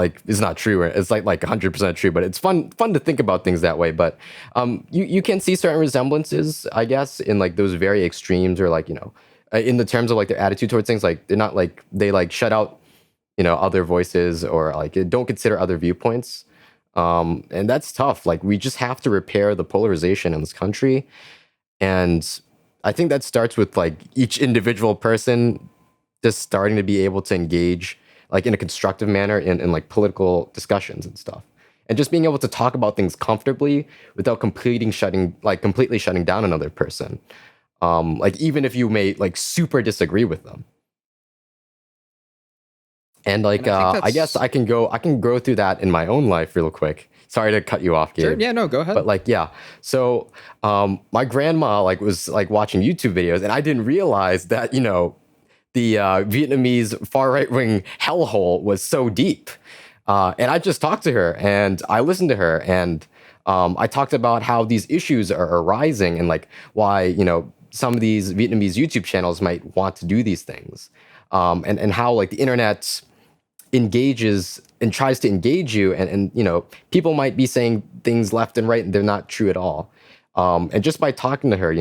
true. It's 100% true, but it's fun to think about things that way. But you can see certain resemblances, I guess, in those very extremes, or in the terms of their attitude towards things. They're not they shut out other voices, or don't consider other viewpoints, and that's tough. We just have to repair the polarization in this country, and I think that starts with each individual person just starting to be able to engage in a constructive manner in political discussions and stuff, and just being able to talk about things comfortably without completely shutting down another person. Even if you may super disagree with them. And I guess I can go through that in my own life real quick. Sorry to cut you off, Gabe. Sure, yeah, no, go ahead. But yeah. So my grandma was watching YouTube videos, and I didn't realize that, the Vietnamese far right wing hellhole was so deep. And I just talked to her, and I listened to her, and I talked about how these issues are arising, and why, some of these Vietnamese YouTube channels might want to do these things, and how the internet engages and tries to engage you, and people might be saying things left and right and they're not true at all. And just by talking to her,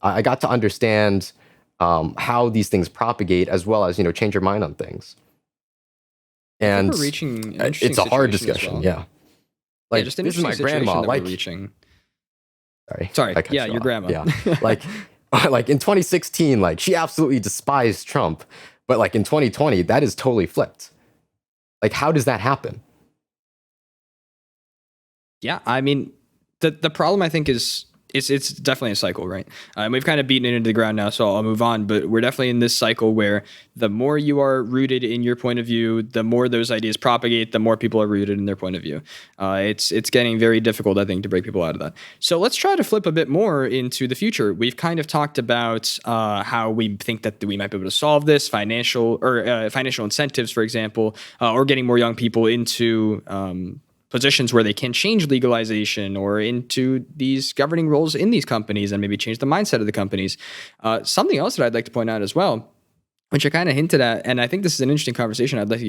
I got to understand how these things propagate, as well as change your mind on things. And it's a hard discussion, well. Yeah. Just this is my grandma. Sorry. Yeah, your grandma. Yeah. In 2016, she absolutely despised Trump, but in 2020, that is totally flipped. How does that happen? Yeah, I mean, the problem I think is it's definitely a cycle, right? And we've kind of beaten it into the ground now, so I'll move on. But we're definitely in this cycle where the more you are rooted in your point of view, the more those ideas propagate, the more people are rooted in their point of view. It's getting very difficult, I think, to break people out of that. So let's try to flip a bit more into the future. We've kind of talked about how we think that we might be able to solve this, financial incentives, for example, or getting more young people into positions where they can change legalization or into these governing roles in these companies and maybe change the mindset of the companies. Something else that I'd like to point out as well, which I kind of hinted at, and I think this is an interesting conversation I'd like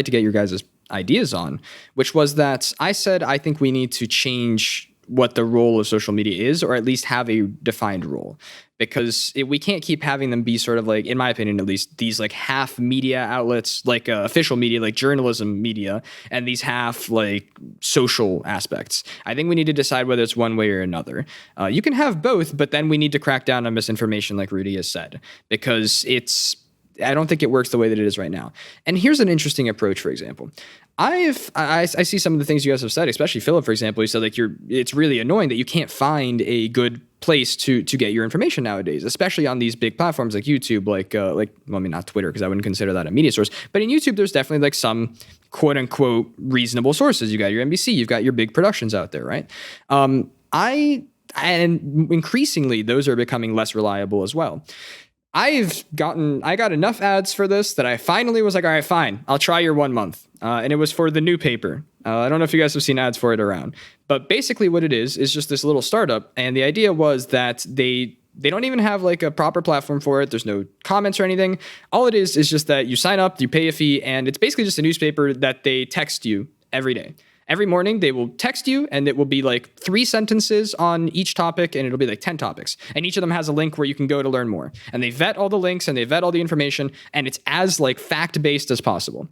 to get your guys' ideas on, which was that I said I think we need to change what the role of social media is, or at least have a defined role, because we can't keep having them be sort of like, in my opinion at least, these like half media outlets, like official media, like journalism media, and these half like social aspects. I think we need to decide whether it's one way or another. You can have both, but then we need to crack down on misinformation, like Rudy has said, because I don't think it works the way that it is right now. And here's an interesting approach, for example. I see some of the things you guys have said, especially Phillip, for example. He said like it's really annoying that you can't find a good place to get your information nowadays, especially on these big platforms like YouTube, well, I mean, not Twitter, because I wouldn't consider that a media source, but in YouTube, there's definitely like some quote unquote reasonable sources. You got your NBC, you've got your big productions out there, right? And increasingly, those are becoming less reliable as well. I got enough ads for this that I finally was like, all right, fine, I'll try your 1 month. And it was for the new paper. I don't know if you guys have seen ads for it around, but basically what it is just this little startup. And the idea was that they don't even have like a proper platform for it. There's no comments or anything. All it is just that you sign up, you pay a fee, and it's basically just a newspaper that they text you every day. Every morning, they will text you, and it will be like 3 sentences on each topic, and it'll be like 10 topics. And each of them has a link where you can go to learn more. And they vet all the links, and they vet all the information, and it's as like fact-based as possible.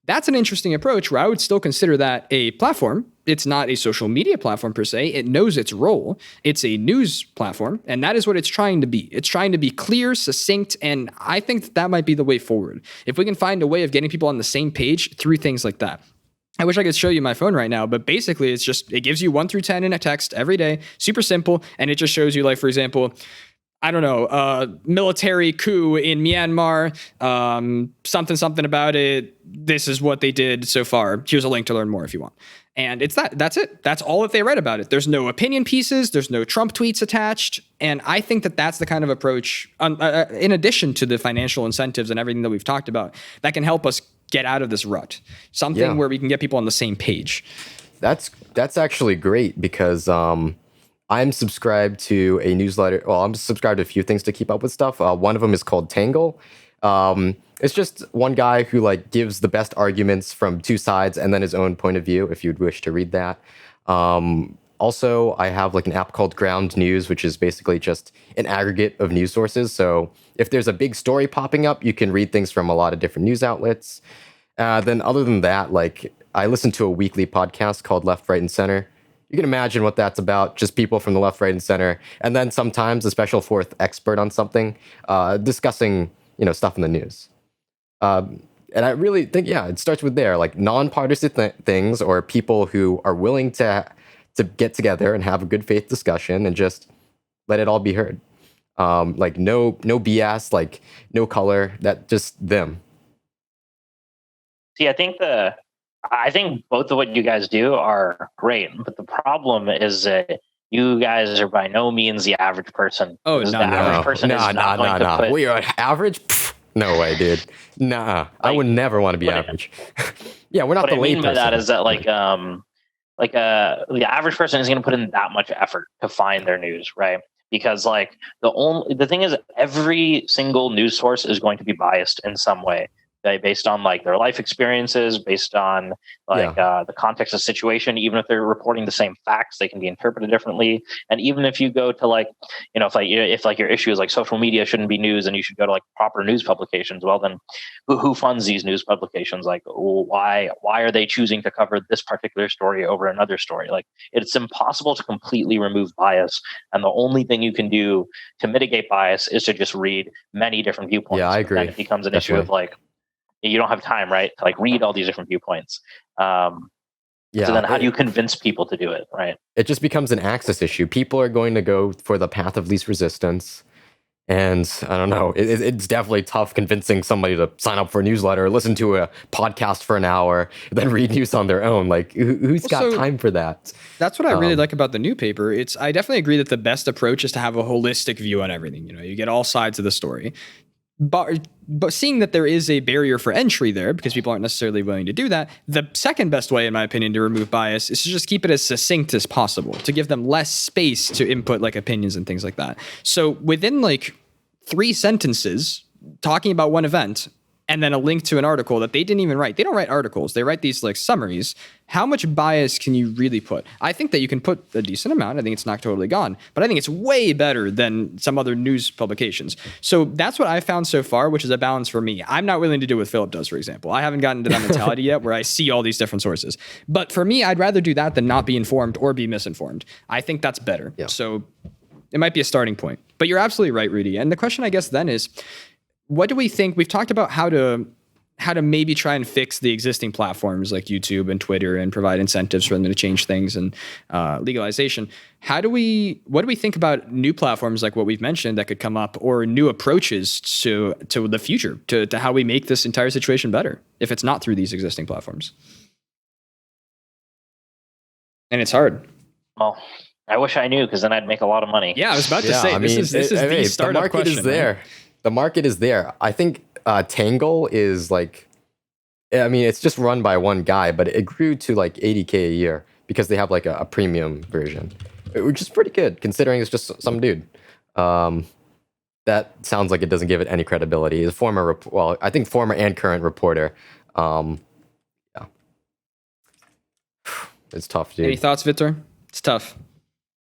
That's an interesting approach where I would still consider that a platform. It's not a social media platform per se. It knows its role. It's a news platform, and that is what it's trying to be. It's trying to be clear, succinct, and I think that might be the way forward. If we can find a way of getting people on the same page through things like that. I wish I could show you my phone right now, but basically it gives you 1 through 10 in a text every day, super simple, and it just shows you, like, for example, I don't know, military coup in Myanmar, something about it. This is what they did so far. Here's a link to learn more if you want. And that's it. That's all that they read about it. There's no opinion pieces. There's no Trump tweets attached. And I think that that's the kind of approach, in addition to the financial incentives and everything that we've talked about, that can help us get out of this rut. Something where we can get people on the same page. That's actually great because I'm subscribed to a newsletter. Well, I'm subscribed to a few things to keep up with stuff. One of them is called Tangle. It's just one guy who like gives the best arguments from 2 sides and then his own point of view, if you'd wish to read that. Also, I have like an app called Ground News, which is basically just an aggregate of news sources. So if there's a big story popping up, you can read things from a lot of different news outlets. Then other than that, like I listen to a weekly podcast called Left, Right, and Center. You can imagine what that's about, just people from the left, right, and center. And then sometimes a special 4th expert on something, discussing, stuff in the news. And I really think, it starts with there, like nonpartisan things or people who are willing to get together and have a good faith discussion and just let it all be heard. Like no BS, like no color, that just them. See, I think both of what you guys do are great, but the problem is that you guys are by no means the average person. Oh, no, average person is not going to put... We are average? Pfft, no way, dude. Nah, I would never want to be average. Yeah, we're not the layperson. What I mean by that is that the average person is going to put in that much effort to find their news, right? Because like the thing is, every single news source is going to be biased in some way. Based on like their life experiences, based on like the context of the situation. Even if they're reporting the same facts, they can be interpreted differently. And even if you go to like, if your issue is like social media shouldn't be news and you should go to like proper news publications, well then who funds these news publications? Like why are they choosing to cover this particular story over another story? Like it's impossible to completely remove bias. And the only thing you can do to mitigate bias is to just read many different viewpoints. Yeah, I agree. Then it becomes an issue of like, you don't have time, right, to like read all these different viewpoints. Yeah. So then how do you convince people to do it, right? It just becomes an access issue. People are going to go for the path of least resistance. And I don't know, it's definitely tough convincing somebody to sign up for a newsletter, listen to a podcast for an hour, then read news on their own. Like, who's got time for that? That's what I really like about the new paper. I definitely agree that the best approach is to have a holistic view on everything. You get all sides of the story. But seeing that there is a barrier for entry there because people aren't necessarily willing to do that, the second best way, in my opinion, to remove bias is to just keep it as succinct as possible, to give them less space to input like opinions and things like that. So within like 3 sentences talking about one event and then a link to an article that they didn't even write. They don't write articles. They write these like summaries. How much bias can you really put? I think that you can put a decent amount. I think it's not totally gone, but I think it's way better than some other news publications. So that's what I found so far, which is a balance for me. I'm not willing to do what Phillip does, for example. I haven't gotten to that mentality yet where I see all these different sources. But for me, I'd rather do that than not be informed or be misinformed. I think that's better. Yeah. So it might be a starting point. But you're absolutely right, Rudy. And the question, I guess, then is, what do we think? We've talked about how to maybe try and fix the existing platforms like YouTube and Twitter and provide incentives for them to change things and legalization. What do we think about new platforms like what we've mentioned that could come up, or new approaches to the future, to how we make this entire situation better if it's not through these existing platforms? And it's hard. Well, I wish I knew, because then I'd make a lot of money. Yeah, I was about to say, this is the startup market question. Is there. Right? The market is there. I think Tangle is like, I mean, it's just run by one guy, but it grew to like 80K a year because they have like a premium version, which is pretty good considering it's just some dude. That sounds like it doesn't give it any credibility. He's a former and current reporter. Yeah. It's tough, dude. Any thoughts, Vitor? It's tough.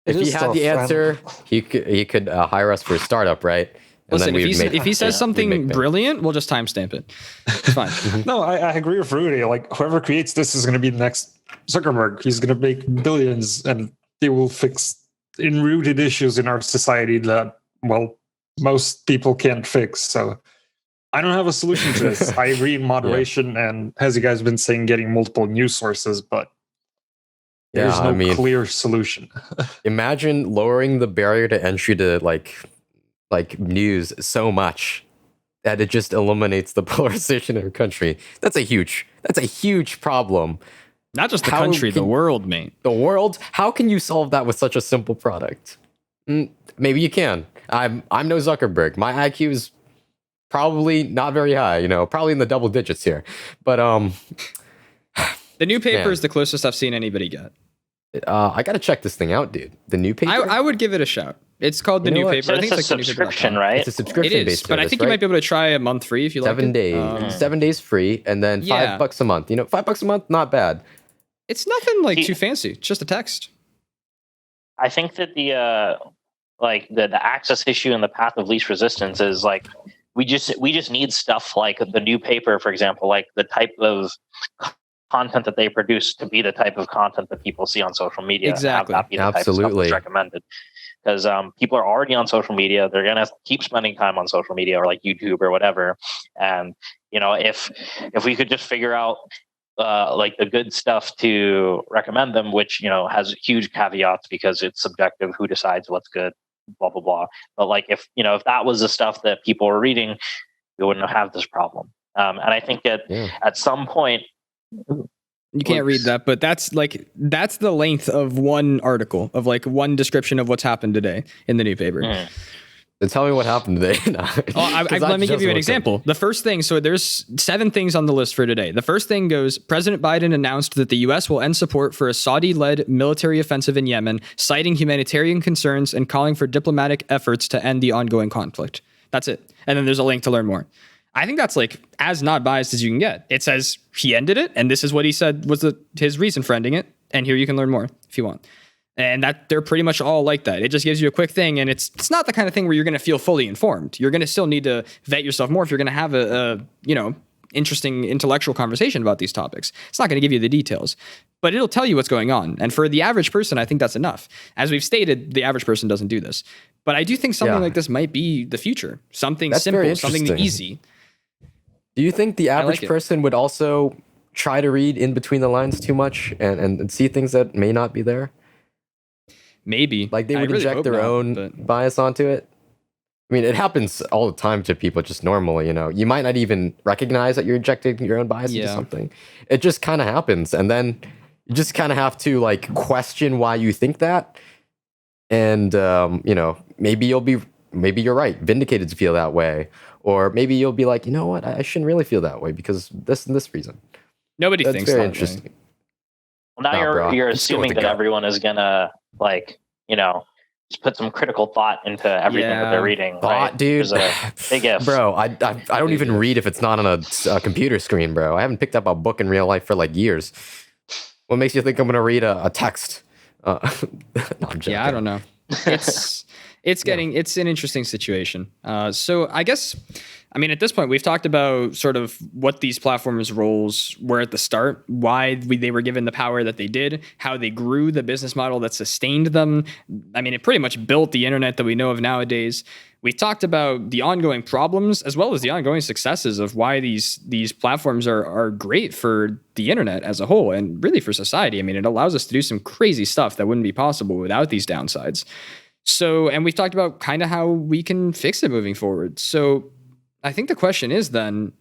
If he had the answer, he could hire us for a startup, right? And listen, if he says something brilliant, we'll just timestamp it. It's fine. No, I agree with Rudy. Like, whoever creates this is going to be the next Zuckerberg. He's going to make billions, and they will fix enrooted issues in our society that, well, most people can't fix. So I don't have a solution to this. I agree in moderation, and as you guys have been saying, getting multiple news sources, but there's no clear solution. Imagine lowering the barrier to entry to like news so much that it just eliminates the polarization in our country. That's a huge problem. Not just the country, the world, mate. The world? How can you solve that with such a simple product? Maybe you can. I'm no Zuckerberg. My IQ is probably not very high, probably in the double digits here. But the new paper is the closest I've seen anybody get. I gotta check this thing out, dude. The new paper? I would give it a shout. It's called the new paper. So I think it's like a subscription, right? It's a subscription-based service, but I think you might be able to try a month free if you like. 7 days, 7 days free, and then $5 a month. $5 a month, not bad. It's nothing like too fancy. It's just a text. I think that the access issue and the path of least resistance is like we just need stuff like the new paper, for example, like the type of content that they produce to be the type of content that people see on social media. Exactly. And have that be the type of stuff that's recommended. Because people are already on social media, they're gonna keep spending time on social media or like YouTube or whatever. And if we could just figure out like the good stuff to recommend them, which has huge caveats because it's subjective who decides what's good, blah blah blah. But like if that was the stuff that people were reading, we wouldn't have this problem. And I think that at some point. You can't read that, but that's the length of one article, of like one description of what's happened today in the new paper. Then tell me what happened today. Let me give you an example. The first thing, so there's 7 things on the list for today. The first thing goes, President Biden announced that the U.S. will end support for a Saudi-led military offensive in Yemen, citing humanitarian concerns and calling for diplomatic efforts to end the ongoing conflict. That's it. And then there's a link to learn more. I think that's like as not biased as you can get. It says he ended it, and this is what he said was his reason for ending it. And here you can learn more if you want. And that they're pretty much all like that. It just gives you a quick thing, and it's not the kind of thing where you're going to feel fully informed. You're going to still need to vet yourself more if you're going to have a interesting intellectual conversation about these topics. It's not going to give you the details, but it'll tell you what's going on. And for the average person, I think that's enough. As we've stated, the average person doesn't do this. But I do think something like this might be the future. Something simple, something easy. Do you think the average person would also try to read in between the lines too much and see things that may not be there. Maybe Like they I would really inject hope their not, own but bias onto it. I mean, it happens all the time to people just normally, You might not even recognize that you're injecting your own bias into Yeah. something. It just kind of happens. And then you just kind of have to like question why you think that. And, maybe maybe you're right, vindicated to feel that way. Or maybe you'll be like, you know what, I shouldn't really feel that way because this and this reason. nobody That's thinks very that interesting. way. Well, now Nah, bro, you're just go with assuming the that gut. everyone is gonna just put some critical thought into everything that Yeah. they're reading. Thought, right? dude. There's a big if. Bro, I don't even read if it's not on a computer screen, bro. I haven't picked up a book in real life for like years. What makes you think I'm gonna read a text? No, I'm joking. Yeah, I don't know. It's an interesting situation. So I guess, I mean, at this point, we've talked about sort of what these platforms' roles were at the start, why they were given the power that they did, how they grew the business model that sustained them. I mean, it pretty much built the internet that we know of nowadays. We've talked about the ongoing problems as well as the ongoing successes of why these platforms are great for the internet as a whole and really for society. I mean, it allows us to do some crazy stuff that wouldn't be possible without these downsides. So, and we've talked about kind of how we can fix it moving forward. So I think the question is then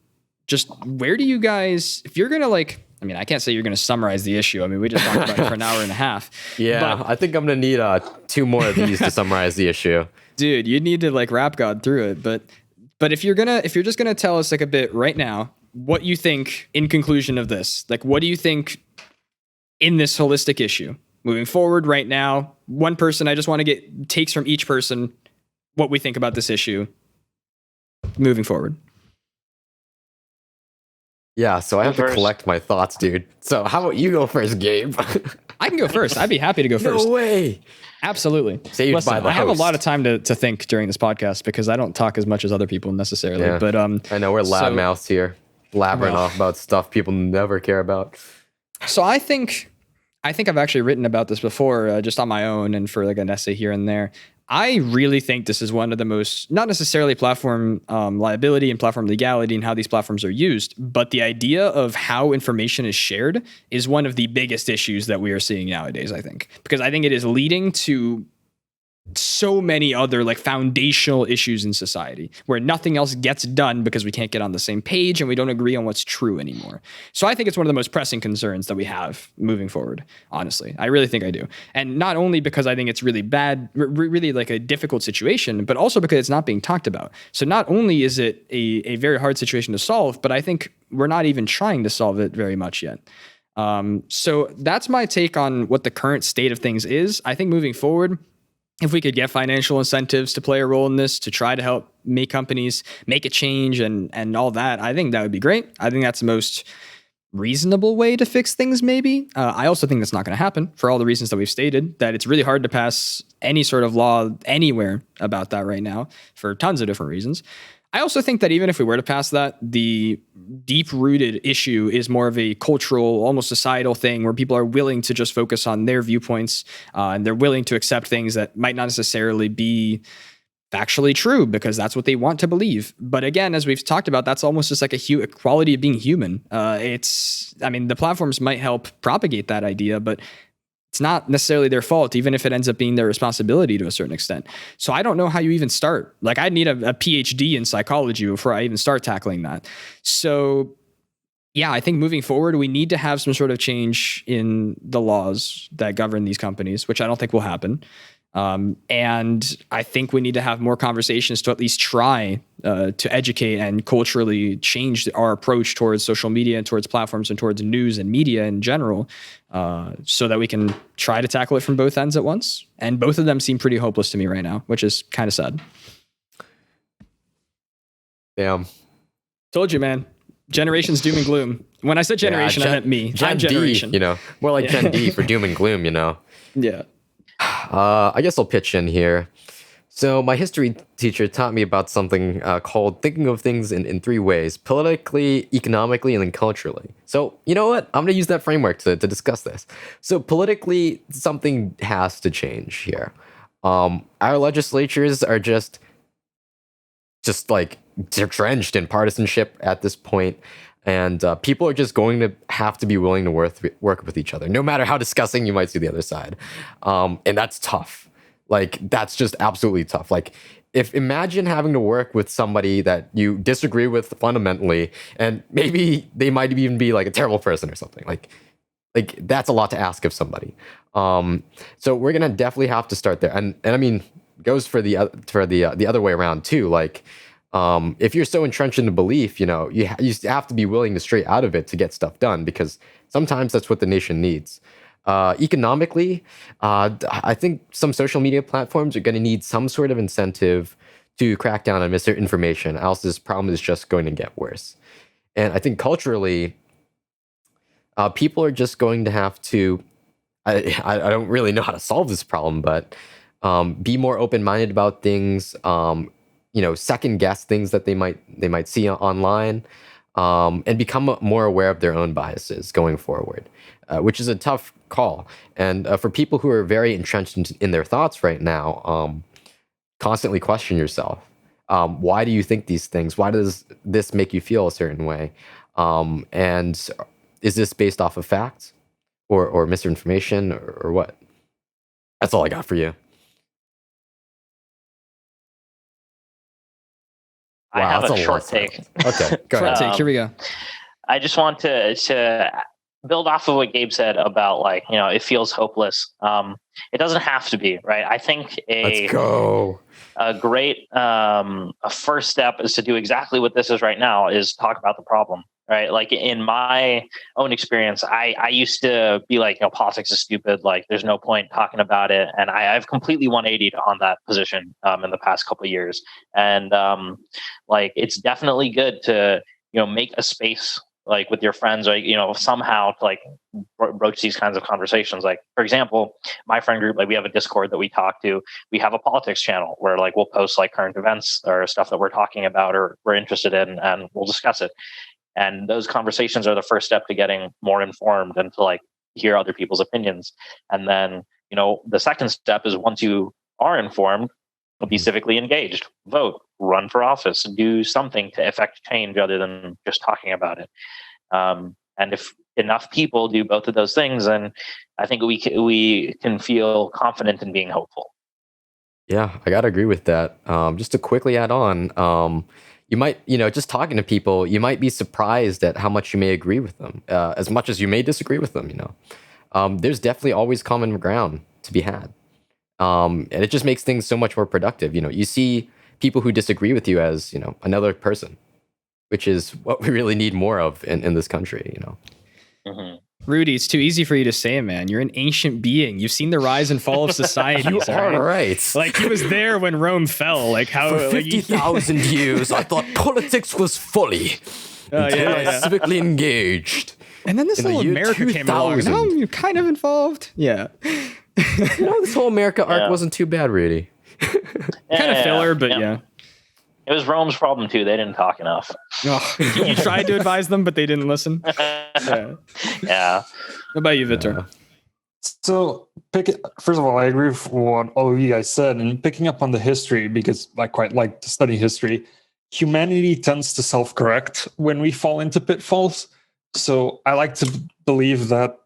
just where do you guys, if you're going to I mean, I can't say you're going to summarize the issue. I mean, we just talked about it for an hour and a half. Yeah, But, I think I'm gonna need 2 more of these to summarize the issue. dude, you need to rap God through it. But if you're just going to tell us a bit right now, what you think in conclusion of this, what do you think in this holistic issue moving forward right now? One person, I just want to get takes from each person, what we think about this issue moving forward. Yeah, so I have to First. collect my thoughts, dude. So how about you go first, Gabe? I can go first. I'd be happy to go first. No way. Absolutely. Saved Listen, by the I have a host. lot of time to think during this podcast because I don't talk as much as other people necessarily. Yeah. But I know we're loud mouths here, blabbering Well. off about stuff people never care about. so I think I've actually written about this before, just on my own and for an essay here and there. I really think this is one of the most, not necessarily platform liability and platform legality and how these platforms are used, but the idea of how information is shared is one of the biggest issues that we are seeing nowadays, I think. Because I think it is leading to so many other foundational issues in society where nothing else gets done because we can't get on the same page and we don't agree on what's true anymore. So I think it's one of the most pressing concerns that we have moving forward. Honestly, I really think I do. And not only because I think it's really bad, really a difficult situation, but also because it's not being talked about. So not only is it a very hard situation to solve, but I think we're not even trying to solve it very much yet. So that's my take on what the current state of things is. I think moving forward, if we could get financial incentives to play a role in this, to try to help make companies make a change and all that, I think that would be great. I think that's the most reasonable way to fix things, maybe. I also think that's not going to happen for all the reasons that we've stated, that it's really hard to pass any sort of law anywhere about that right now for tons of different reasons. I also think that even if we were to pass that, the deep-rooted issue is more of a cultural, almost societal thing where people are willing to just focus on their viewpoints and they're willing to accept things that might not necessarily be factually true because that's what they want to believe. But again, as we've talked about, that's almost just a quality of being human. The platforms might help propagate that idea, but it's not necessarily their fault, even if it ends up being their responsibility to a certain extent. So I don't know how you even start. I'd need a PhD in psychology before I even start tackling that. So yeah, I think moving forward, we need to have some sort of change in the laws that govern these companies, which I don't think will happen. And I think we need to have more conversations to at least try to educate and culturally change our approach towards social media and towards platforms and towards news and media in general, so that we can try to tackle it from both ends at once. And both of them seem pretty hopeless to me right now, which is kind of sad. Damn. Told you, man. Generation's doom and gloom. When I said generation, I meant me. Gen I'm D, generation. more like Gen D for doom and gloom, Yeah. I guess I'll pitch in here. So my history teacher taught me about something called thinking of things in 3 ways: politically, economically, and then culturally. So you know what? I'm going to use that framework to discuss this. So politically, something has to change here. Our legislatures are just they're drenched in partisanship at this point. And people are just going to have to be willing to work with each other, no matter how disgusting you might see the other side. And that's tough. Like, that's just absolutely tough. Like, imagine having to work with somebody that you disagree with fundamentally, and maybe they might even be like a terrible person or something. Like that's a lot to ask of somebody. So we're gonna definitely have to start there. And I mean, goes for the other way around too. Like, if you're so entrenched in the belief, you have to be willing to stray out of it to get stuff done, because sometimes that's what the nation needs. Economically, I think some social media platforms are going to need some sort of incentive to crack down on misinformation, else this problem is just going to get worse. And I think culturally, people are just going to have to, I don't really know how to solve this problem, but be more open-minded about things, second guess things that they might see online, and become more aware of their own biases going forward, which is a tough call. And for people who are very entrenched in their thoughts right now, constantly question yourself. Why do you think these things? Why does this make you feel a certain way? And is this based off of facts or misinformation or what? That's all I got for you. I have a short take. Okay, go ahead. Short take. Here we go. I just want to build off of what Gabe said about, like, it feels hopeless. It doesn't have to be, right? I think Let's go. A great a first step is to do exactly what this is right now, is talk about the problem, right? Like, in my own experience, I used to be like, politics is stupid. Like, there's no point talking about it. And I've completely 180'd on that position in the past couple of years. And it's definitely good to, make a space, like, with your friends, or, somehow to, like, broach these kinds of conversations. Like, for example, my friend group, like, we have a Discord that we talk to. We have a politics channel where, like, we'll post, like, current events or stuff that we're talking about or we're interested in, and we'll discuss it. And those conversations are the first step to getting more informed and to, like, hear other people's opinions. And then, the second step is, once you are informed, be civically engaged, vote, run for office, do something to effect change other than just talking about it. And if enough people do both of those things, then I think we can feel confident in being hopeful. Yeah, I gotta agree with that. Just to quickly add on, you might, just talking to people, you might be surprised at how much you may agree with them, as much as you may disagree with them. There's definitely always common ground to be had. And it just makes things so much more productive. You see people who disagree with you as, another person, which is what we really need more of in this country, Mm-hmm. Rudy, it's too easy for you to say, man. You're an ancient being. You've seen the rise and fall of society. You are right. Like, he was there when Rome fell. Like, how for 50,000 years, I thought politics was folly. Until I was civically engaged. And then this little America came along. And now you're kind of involved. Yeah. This whole America arc wasn't too bad, really. Kind of filler, but yeah. It was Rome's problem too. They didn't talk enough. Oh, you tried to advise them, but they didn't listen. Yeah. What about you, Vitor? So, first of all, I agree with what all of you guys said, and picking up on the history, because I quite like to study history. Humanity tends to self-correct when we fall into pitfalls. So I like to believe that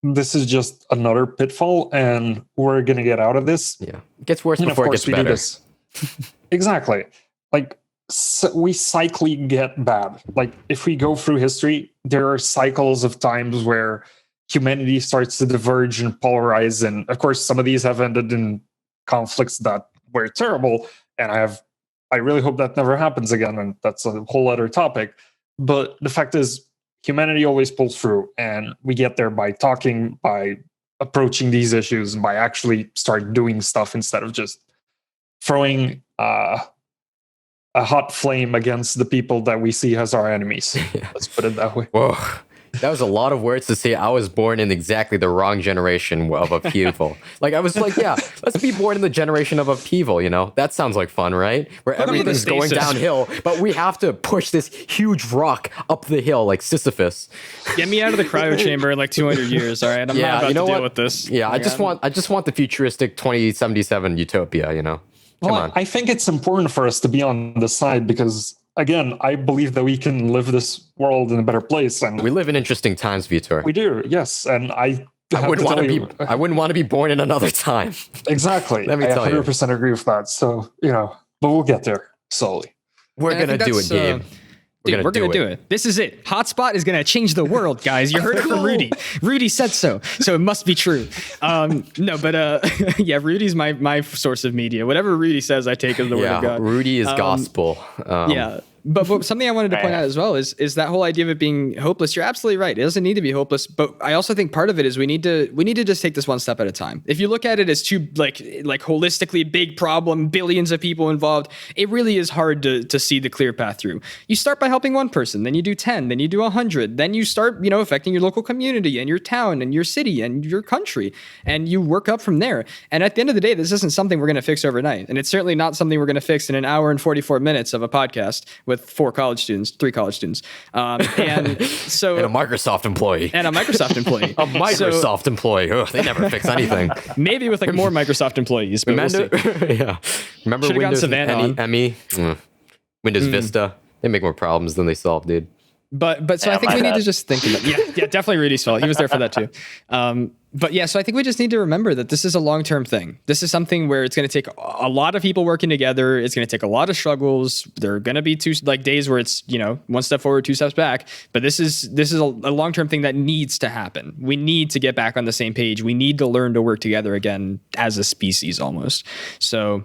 this is just another pitfall, and we're going to get out of this. Yeah, it gets worse before it gets better. Exactly. Like, we cyclically get bad. Like, if we go through history, there are cycles of times where humanity starts to diverge and polarize. And of course, some of these have ended in conflicts that were terrible. And I really hope that never happens again. And that's a whole other topic. But the fact is, humanity always pulls through. And we get there by talking, by approaching these issues, and by actually start doing stuff instead of just throwing a hot flame against the people that we see as our enemies. Yeah. Let's put it that way. Whoa. That was a lot of words to say. I was born in exactly the wrong generation of upheaval. Like, I was like, yeah, let's be born in the generation of upheaval, That sounds like fun, right? Where everything's going downhill, but we have to push this huge rock up the hill like Sisyphus. Get me out of the cryo chamber in like 200 years, all right? I'm not about to deal with this. Yeah, I just want the futuristic 2077 utopia, Well, I think it's important for us to be on the side, because again, I believe that we can live this world in a better place, and We live in interesting times, Vitor. we do. Yes, and I wouldn't want to be. I wouldn't want to be born in another time. exactly. Let me I tell you. 100% agree with that. So but we'll get there slowly. We're And I gonna think do it, that's, Gabe. Dude, we're gonna do it. This is it. Hotspot is gonna change the world, guys. You heard it from Rudy. Rudy said so, so it must be true. No, but yeah, Rudy's my source of media. Whatever Rudy says, I take as the word of God. Rudy is gospel. Yeah. But something I wanted to point out as well is that whole idea of it being hopeless. You're absolutely right. It doesn't need to be hopeless, but I also think part of it is we need to just take this one step at a time. If you look at it as too like holistically big problem, billions of people involved, it really is hard to see the clear path through. You start by helping one person, then you do 10, then you do 100, then you start, affecting your local community and your town and your city and your country, and you work up from there. And at the end of the day, this isn't something we're going to fix overnight, and it's certainly not something we're going to fix in an hour and 44 minutes of a podcast with 3 college students, and so And a Microsoft employee. A Microsoft employee. Ugh, they never fix anything. Maybe with like more Microsoft employees, but we'll see. Yeah. Remember Should've gotten Windows Savannah on. ME? Windows Vista. They make more problems than they solve, dude. But so I think we need to just think about yeah, definitely Rudy's fault. He was there for that too. But yeah, so I think we just need to remember that this is a long-term thing. This is something where it's going to take a lot of people working together. It's going to take a lot of struggles. There are going to be days where it's, 1 step forward, 2 steps back. But this is a long-term thing that needs to happen. We need to get back on the same page. We need to learn to work together again as a species almost. So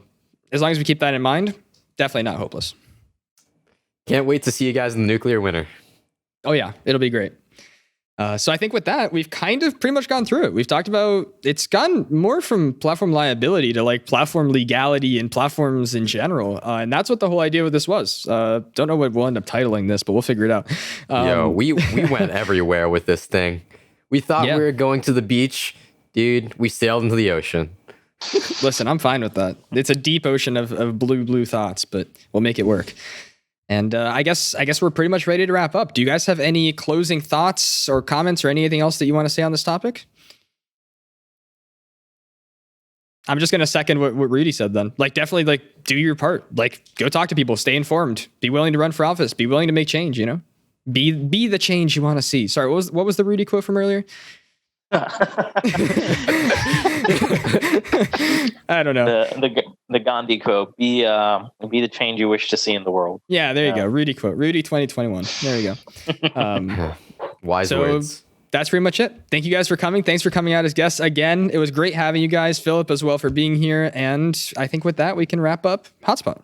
as long as we keep that in mind, definitely not hopeless. Can't wait to see you guys in the nuclear winter. Oh yeah, it'll be great. So I think with that, we've kind of pretty much gone through it. We've talked about, it's gone more from platform liability to like platform legality and platforms in general. And that's what the whole idea with this was. Don't know what we'll end up titling this, but we'll figure it out. We went everywhere with this thing. We thought we were going to the beach. Dude, we sailed into the ocean. Listen, I'm fine with that. It's a deep ocean of blue thoughts, but we'll make it work. And I guess we're pretty much ready to wrap up. Do you guys have any closing thoughts or comments or anything else that you want to say on this topic? I'm just going to second what Rudy said then. Like, definitely, like, do your part. Like, go talk to people. Stay informed. Be willing to run for office. Be willing to make change, Be the change you want to see. Sorry, what was the Rudy quote from earlier? I don't know. The Gandhi quote: "Be the change you wish to see in the world." Yeah, there you go. Rudy quote. Rudy 2021. There you go. Wise words. That's pretty much it. Thank you guys for coming. Thanks for coming out as guests again. It was great having you guys. Phillip as well for being here. And I think with that, we can wrap up Hotspot.